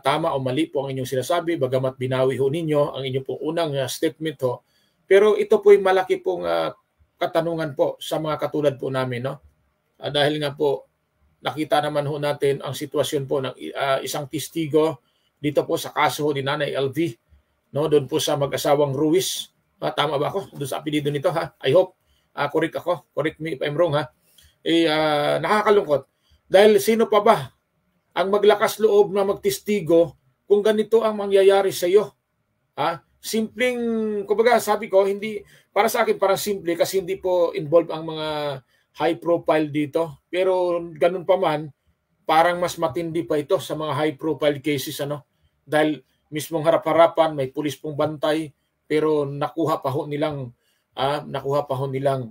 tama o mali po ang inyong sinasabi, bagamat binawi ho ninyo ang inyong pong unang statement ho. Pero ito po ay malaki pong katanungan po sa mga katulad po namin, no? Dahil nga po nakita naman ho natin ang sitwasyon po ng isang testigo dito po sa kaso ni Nanay LV, no, doon po sa mag-asawang Ruiz. Tama ba ako doon sa apelyido nito, ha? I hope correct ako. Correct me if I'm wrong, ha? Nakakalungkot. Dahil sino pa ba ang maglakas loob na magtestigo kung ganito ang mangyayari sa iyo? Simpleng, kumbaga sabi ko, hindi, para sa akin parang simple kasi hindi po involved ang mga high profile dito. Pero ganun pa man, parang mas matindi pa ito sa mga high profile cases, ano? Dahil mismong harap-harapan, may pulis pong bantay, pero nakuha pa ho nilang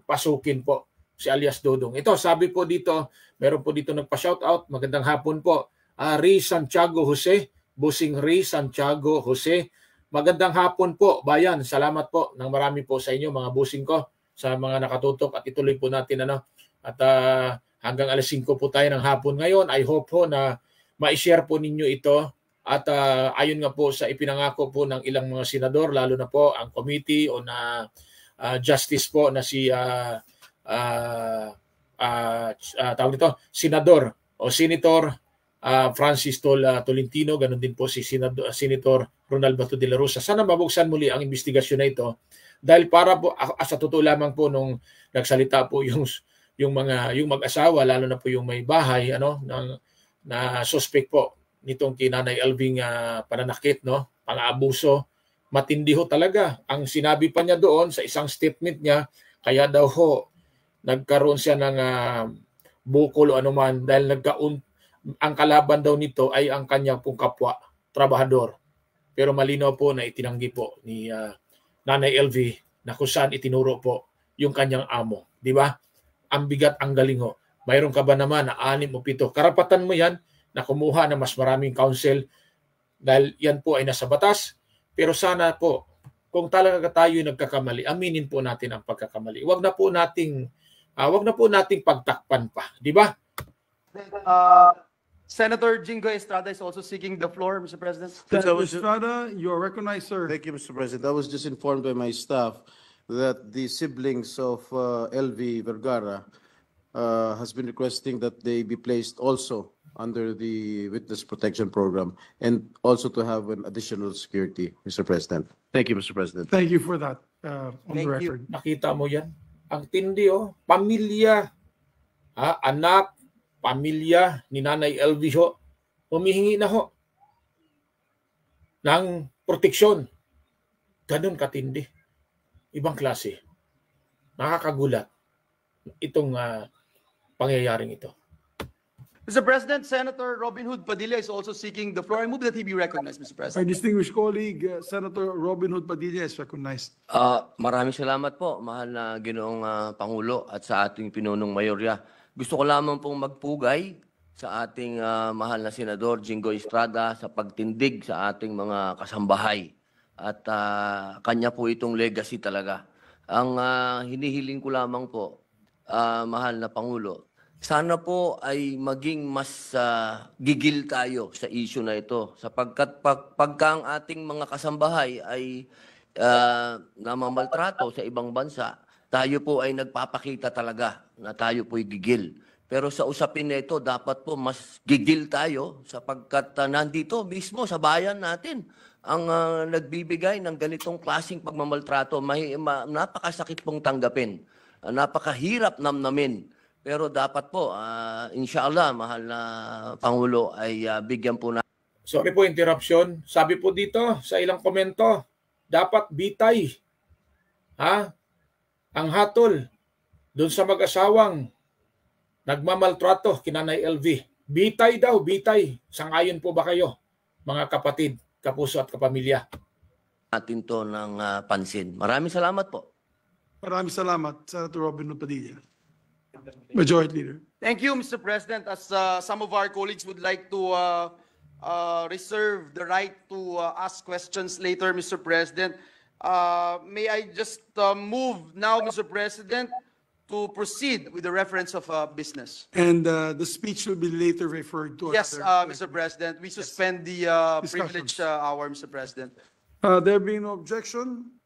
pasukin po si alias Dodong. Ito, sabi po dito, meron po dito nagpa-shoutout, magandang hapon po. Ray Santiago Jose, Busing Ray Santiago Jose, magandang hapon po, bayan. Salamat po ng marami po sa inyo, mga busing ko, sa mga nakatutok at ituloy po natin, ano. At hanggang alas 5 po tayo ng hapon ngayon. I hope po na ma-share po ninyo ito. At ayon nga po sa ipinangako po ng ilang mga senador, lalo na po ang committee on justice po na si tawag nito, senador o senator Francis Tolentino, ganun din po si Senator Ronald Bato de la Rosa. Sana mabuksan muli ang investigasyon na ito dahil para po sa totoo lamang po nung nagsalita po yung mag-asawa, lalo na po yung may bahay, ano, na suspect po nitong kinanay Alving pananakit, no, pang-abuso. Matindi ho talaga ang sinabi pa niya doon sa isang statement niya, kaya daw ho nagkaroon siya ng bukol o anuman dahil ang kalaban daw nito ay ang kanyang pong kapwa, trabahador. Pero malinaw po na itinanggi po ni Nanay LV na kung saan itinuro po yung kanyang amo. Di ba? Ang bigat, ang galing ho. mayroon ka ba naman na 6 o 7? Karapatan mo yan na kumuha ng mas maraming counsel dahil yan po ay nasa batas. Pero sana po, kung talaga tayo nagkakamali, aminin po natin ang pagkakamali. Wag na po nating pagtakpan pa, di ba? Senator Jingo Estrada is also seeking the floor, Mr. President. Senator Estrada, you are recognized, sir. Thank you, Mr. President. I was just informed by my staff that the siblings of LV Vergara has been requesting that they be placed also under the Witness Protection Program and also to have an additional security, Mr. President. Thank you, Mr. President. Thank you for that, on the Thank you. record. Nakita mo yan? Ang tindi, oh. Pamilya, anak, pamilya ni Nanay LV ho, humihingi na ho ng proteksyon. Ganun katindi. Ibang klase. Nakakagulat itong pangyayaring ito. Mr. President, Senator Robin Hood Padilla is also seeking the floor. I move that he be recognized, Mr. My President. distinguished colleague, Senator Robin Hood Padilla is recognized. Maraming salamat po, mahal na Ginoong Pangulo at sa ating pinunong mayorya. Gusto ko lamang pong magpugay sa ating mahal na Senador Jingo Estrada sa pagtindig sa ating mga kasambahay. At kanya po itong legacy talaga. Ang hinihiling ko lamang po, mahal na Pangulo, sana po ay maging mas gigil tayo sa issue na ito. Sapagkat pagka ang ating mga kasambahay ay namamaltrato sa ibang bansa, tayo po ay nagpapakita talaga na tayo po'y gigil. Pero sa usapin na ito, dapat po mas gigil tayo sapagkat nandito mismo sa bayan natin ang nagbibigay ng ganitong klaseng pagmamaltrato. Napakasakit pong tanggapin. Napakahirap namnamin. Pero dapat po, inshallah, mahal na Pangulo, ay bigyan po na. Sorry po, interruption. Sabi po dito sa ilang komento, dapat bitay ang hatol doon sa mag-asawang nagmamaltrato kina Nanay LV. Bitay daw, bitay. Sangayon po ba kayo, mga kapatid, kapuso at kapamilya? Natin to ng pansin. Maraming salamat po. Maraming salamat, Senator Robin Hood Padilla. Majority Leader. Thank you, Mr. President. As some of our colleagues would like to reserve the right to ask questions later, Mr. President, may I just move now, Mr. President, to proceed with the reference of business. And the speech will be later referred to. Yes, another- Mr. President, we suspend the privilege hour, Mr. President. There being no objection,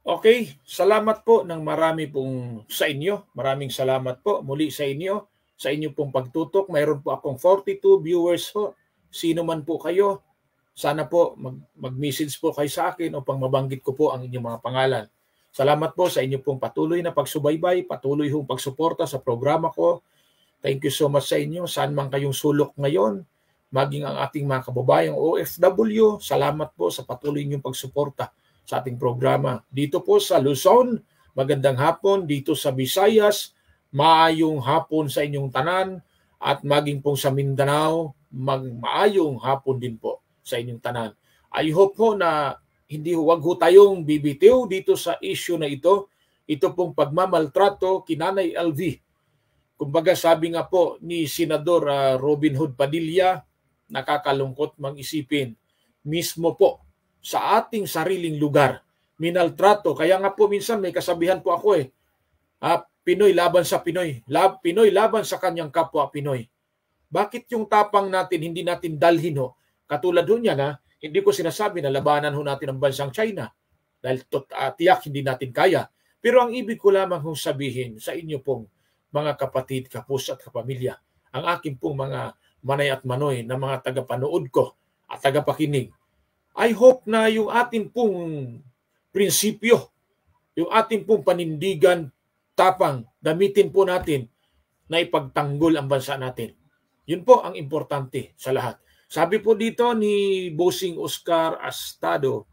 Okay, salamat po ng marami pong sa inyo. Maraming salamat po muli sa inyo pong pagtutok. Mayroon po akong 42 viewers po. Sino man po kayo, sana po mag-message po kayo sa akin upang mabanggit ko po ang inyong mga pangalan. Salamat po sa inyo pong patuloy na pagsubaybay, patuloy hong pagsuporta sa programa ko. Thank you so much sa inyo. Saan man kayong sulok ngayon, maging ang ating mga kababayang OFW, salamat po sa patuloy niyong pagsuporta sa ating programa. Dito po sa Luzon, magandang hapon. Dito sa Visayas, maayong hapon sa inyong tanan. At maging pong sa Mindanao, maayong hapon din po sa inyong tanan. I hope po na wag ho tayong bibitiw dito sa issue na ito. Ito pong pagmamaltrato kina Nanay LV. Kumbaga sabi nga po ni Senador Robin Hood Padilla, nakakalungkot mag-isipin. Mismo po sa ating sariling lugar, minaltrato. Kaya nga po minsan may kasabihan po ako Pinoy laban sa Pinoy. Pinoy laban sa kanyang kapwa Pinoy. Bakit yung tapang natin hindi natin dalhin ho? Katulad ho niya na, hindi ko sinasabi na labanan ho natin ang bansang China. Dahil tiyak hindi natin kaya. Pero ang ibig ko lamang hong sabihin sa inyo pong mga kapatid, kapuso at kapamilya, ang aking pong mga manay at manoy na mga tagapanood ko at tagapakinig, I hope na yung ating pong prinsipyo, yung ating pong panindigan, tapang, gamitin po natin na ipagtanggol ang bansa natin. Yun po ang importante sa lahat. Sabi po dito ni Bossing Oscar Astado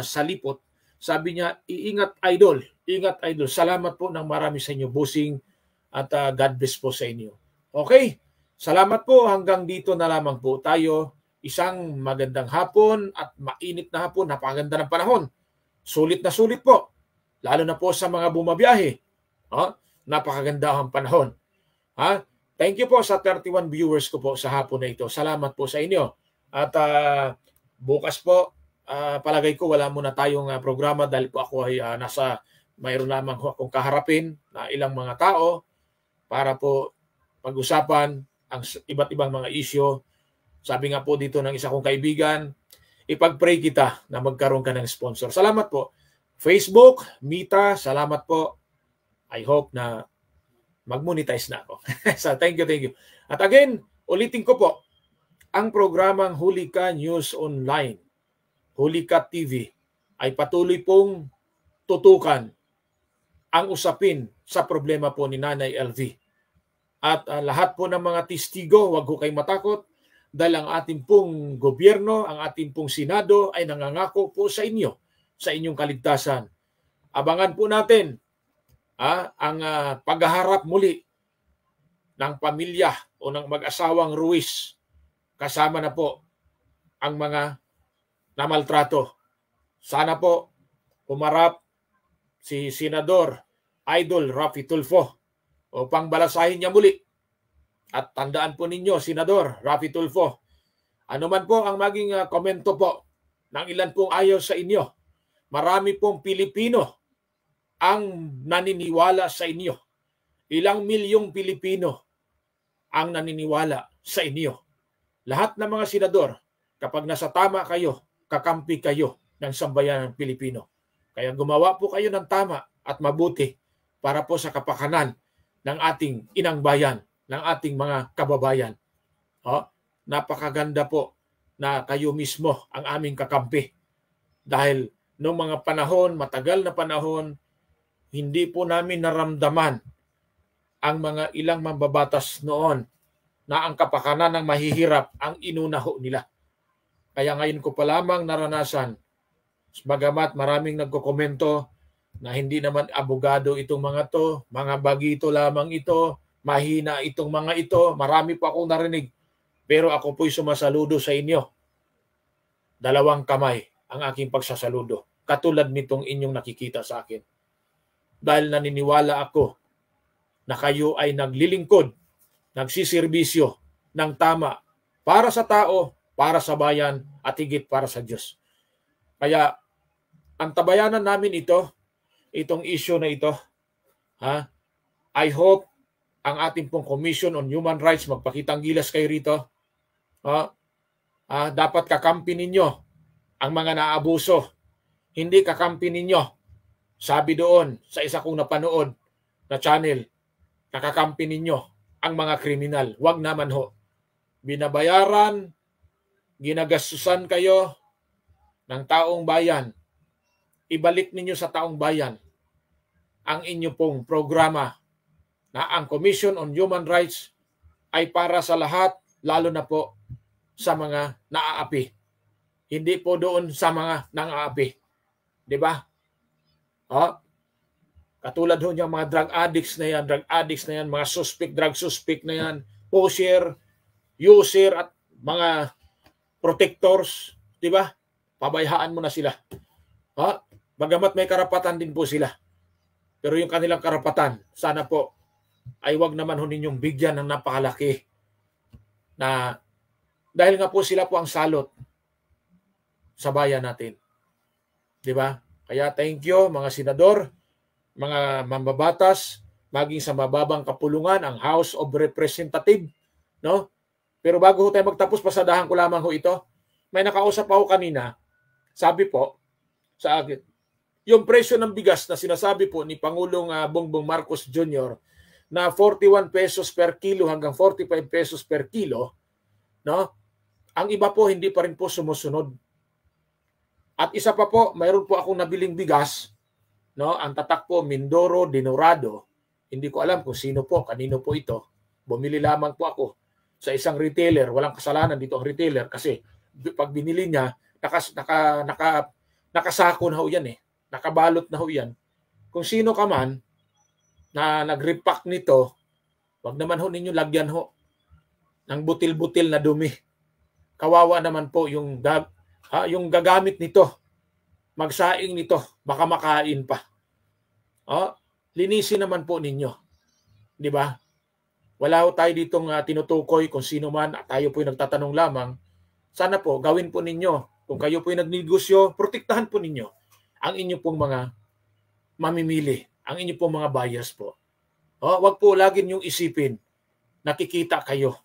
sa Lipot, sabi niya, iingat idol, ingat idol. Salamat po ng marami sa inyo, Bossing, at God bless po sa inyo. Okay, salamat po. Hanggang dito na lamang po tayo. Isang magandang hapon at mainit na hapon, napakaganda ng panahon. Sulit na sulit po, lalo na po sa mga bumabiyahe. napakagandahang panahon. Ha? Thank you po sa 31 viewers ko po sa hapon na ito. Salamat po sa inyo. At bukas po, palagay ko wala muna tayong programa dahil po ako ay mayroon lamang akong kaharapin na ilang mga tao para po pag-usapan ang iba't ibang mga isyu. Sabi nga po dito ng isa kong kaibigan, ipag-pray kita na magkaroon ka ng sponsor. Salamat po. Facebook, Mita, salamat po. I hope na mag-monetize na ako. So, thank you. At again, ulitin ko po, ang programang Hulika News Online, Hulika TV, ay patuloy pong tutukan ang usapin sa problema po ni Nanay LV. At lahat po ng mga testigo, huwag ko kayo matakot dahil ang ating pong gobyerno, ang ating pong Senado ay nangangako po sa inyo, sa inyong kaligtasan. Abangan po natin ang paghaharap muli ng pamilya o ng mag-asawang Ruiz kasama na po ang mga namaltrato. Sana po humarap si Senador Idol Raffy Tulfo upang balasahin niya muli. At tandaan po ninyo, Senador Raffy Tulfo, ano man po ang maging komento po ng ilan pong ayaw sa inyo, marami pong Pilipino ang naniniwala sa inyo. Ilang milyong Pilipino ang naniniwala sa inyo. Lahat ng mga senador, kapag nasa tama kayo, kakampi kayo ng sambayanang Pilipino. Kaya gumawa po kayo ng tama at mabuti para po sa kapakanan ng ating inang bayan, ng ating mga kababayan. Napakaganda po na kayo mismo ang aming kakampi. Dahil noong mga panahon, matagal na panahon, hindi po namin naramdaman ang mga ilang mambabatas noon na ang kapakanan ng mahihirap ang inunaho nila. Kaya ngayon ko pa lamang naranasan, bagamat maraming nagkokomento na hindi naman abogado itong mga to, mga bagito lamang ito, mahina itong mga ito, marami pa akong narinig. Pero ako po'y sumasaludo sa inyo. 2 kamay ang aking pagsasaludo, katulad nitong inyong nakikita sa akin. Dahil naniniwala ako na kayo ay naglilingkod, nagsisirbisyo ng tama para sa tao, para sa bayan, at higit para sa Diyos. Kaya ang tabayanan namin itong issue na ito, I hope ang ating pong Commission on Human Rights magpakitang gilas kayo rito. Dapat kakampi ninyo ang mga naabuso. Hindi kakampi ninyo. Sabi doon sa isa kong napanood na channel, nakakampi ninyo ang mga kriminal. Wag naman ho. Binabayaran, ginagastusan kayo ng taong bayan. Ibalik ninyo sa taong bayan ang inyo pong programa na ang Commission on Human Rights ay para sa lahat, lalo na po sa mga naaapi. Hindi po doon sa mga nang-aapi. Di ba? Katulad ho niyang mga drug addicts na yan, mga drug suspect na yan, pusher, user, at mga protectors, di ba? Pabayaan mo na sila. Bagamat may karapatan din po sila. Pero yung kanilang karapatan, sana po, ay wag naman ho ninyong bigyan ng napakalaki na dahil nga po sila po ang salot sa bayan natin. Di ba? Kaya thank you mga senador, mga mambabatas, maging sa mababang kapulungan, ang House of Representatives, no? Pero bago ho tayo magtapos, pasadahan ko lamang ho ito. May nakausap ako kanina, sabi po sa akin, yung presyo ng bigas na sinasabi po ni Pangulong Bongbong Marcos Jr. na 41 pesos per kilo hanggang 45 pesos per kilo, no? Ang iba po hindi pa rin po sumusunod. At isa pa po, mayroon po akong nabiling bigas, no? Ang tatak po Mindoro Dinorado. Hindi ko alam kung sino po, kanino po ito. Bumili lamang po ako sa isang retailer. Walang kasalanan dito ang retailer kasi pag binili niya, nakasako na ho yan eh. Nakabalot na ho yan. Kung sino ka man na nag-repack nito, wag naman ho ninyo lagyan ho ng butil-butil na dumi. Kawawa naman po yung gagamit nito. Magsaing nito, baka makain pa. Linisin naman po ninyo. Di ba? Wala ho tayo ditong tinutukoy kung sino man, at tayo po'y nagtatanong lamang. Sana po, gawin po ninyo. Kung kayo po'y nagnegosyo, protektahan po ninyo ang inyo pong mga mamimili, ang inyo pong mga buyers po. Wag po lagi niyong isipin, nakikita kayo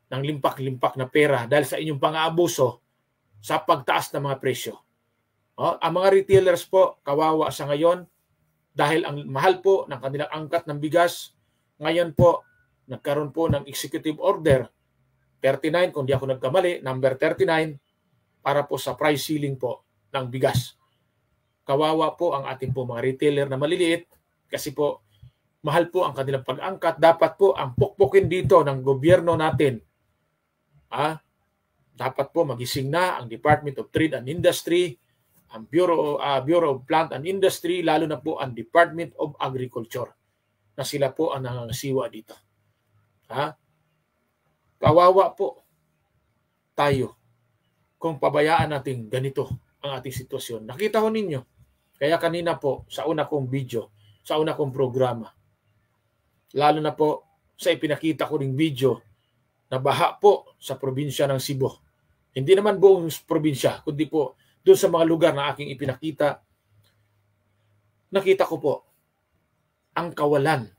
ng limpak-limpak na pera dahil sa inyong pang-aabuso sa pagtaas ng mga presyo. Ang mga retailers po, kawawa sa ngayon dahil ang mahal po ng kanilang angkat ng bigas. Ngayon po, nagkaroon po ng executive order 39, kung di ako nagkamali, number 39, para po sa price ceiling po ng bigas. Kawawa po ang ating po mga retailer na maliliit kasi po mahal po ang kanilang pag-angkat. Dapat po ang pukpukin dito ng gobyerno natin. Dapat po magising na ang Department of Trade and Industry, ang Bureau of Plant and Industry, lalo na po ang Department of Agriculture, na sila po ang nangangasiwa dito. Kawawa po tayo kung pabayaan natin ganito ang ating sitwasyon. Nakita ho ninyo. Kaya kanina po, sa una kong video, sa una kong programa, lalo na po sa ipinakita ko ring video na baha po sa probinsya ng Cebu. Hindi naman buong probinsya, kundi po doon sa mga lugar na aking ipinakita, nakita ko po ang kawalan,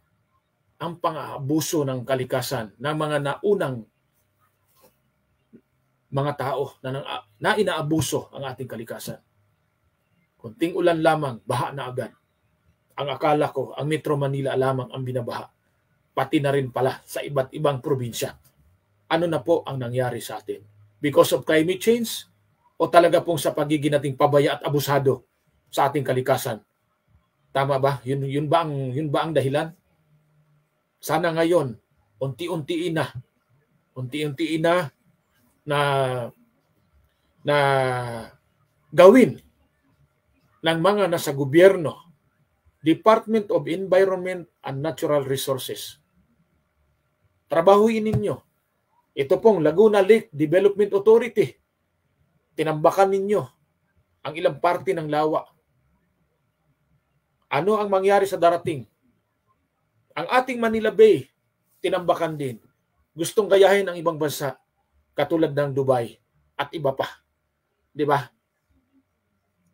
ang pang-aabuso ng kalikasan ng mga naunang mga tao na inaabuso ang ating kalikasan. Kunting ulan lamang, baha na agad. Ang akala ko, ang Metro Manila lamang ang binabaha. Pati na rin pala sa iba't ibang probinsya. Ano na po ang nangyari sa atin? Because of climate change? O talaga pong sa pagiging nating pabaya at abusado sa ating kalikasan? Tama ba? Yun ba ang dahilan? Sana ngayon, unti-untiin na gawin ng mga nasa gobyerno, Department of Environment and Natural Resources. Trabahuin ninyo. Ito pong Laguna Lake Development Authority. Tinambakan ninyo ang ilang parte ng lawa. Ano ang mangyari sa darating? Ang ating Manila Bay, tinambakan din. Gustong gayahin ng ibang bansa, katulad ng Dubai at iba pa. Di ba?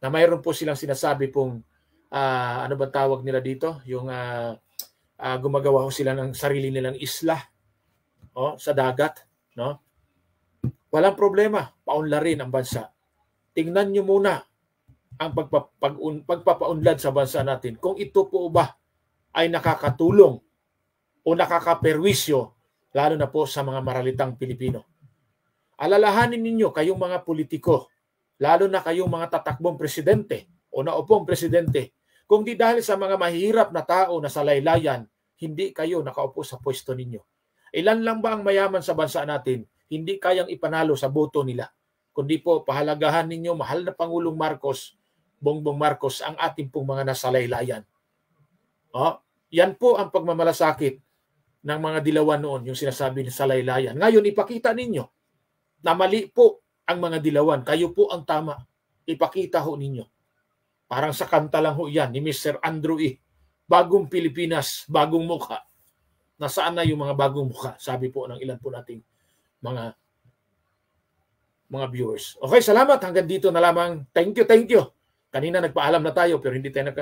Na mayroon po silang sinasabi pong, ano ba tawag nila dito? Yung gumagawa ko sila ng sarili nilang isla sa dagat. No? Walang problema, paunlarin ang bansa. Tingnan nyo muna ang pagpapaunlad sa bansa natin. Kung ito po ba ay nakakatulong o nakakaperwisyo, lalo na po sa mga maralitang Pilipino. Alalahanin ninyo kayong mga politiko, lalo na kayong mga tatakbong presidente o naupong presidente, kung di dahil sa mga mahirap na tao na sa laylayan, hindi kayo nakaupo sa pwesto ninyo. Ilan lang ba ang mayaman sa bansa natin? Hindi kayang ipanalo sa boto nila. Kundi po, pahalagahan ninyo, mahal na Pangulong Marcos, Bongbong Marcos, ang ating pong mga nasa laylayan. Yan po ang pagmamalasakit ng mga dilawan noon, yung sinasabi sa laylayan. Ngayon, ipakita ninyo na mali po ang mga dilawan. Kayo po ang tama. Ipakita ho ninyo. Parang sa kanta lang ho yan ni Mr. Andrew E. Bagong Pilipinas, bagong mukha. Nasaan na yung mga bagong mukha? Sabi po ng ilan po nating mga viewers. Okay, salamat. Hanggang dito na lamang. Thank you. Kanina nagpaalam na tayo pero hindi tayo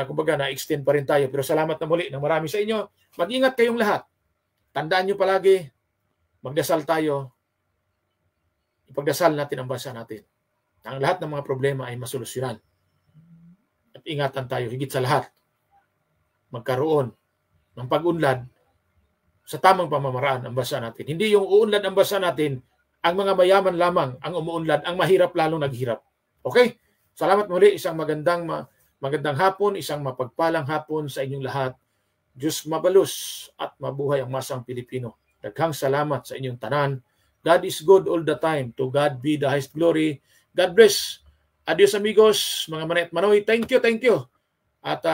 kumbaga na-extend pa rin tayo. Pero salamat na muli ng marami sa inyo. Mag-ingat kayong lahat. Tandaan nyo palagi, magdasal tayo. Ipagdasal natin ang bansa natin. Ang lahat ng mga problema ay masolusyonan. At ingatan tayo higit sa lahat. Magkaroon ng pag-unlad sa tamang pamamaraan ang bansa natin. Hindi yung uunlad ang bansa natin, ang mga mayaman lamang ang umuunlad, ang mahirap lalong naghirap. Okay? Salamat muli, isang magandang hapon, isang mapagpalang hapon sa inyong lahat. Diyos mabalus at mabuhay ang masang Pilipino. Daghang salamat sa inyong tanan. God is good all the time. To God be the highest glory. God bless. Adios amigos, mga manay at manoy. Thank you. At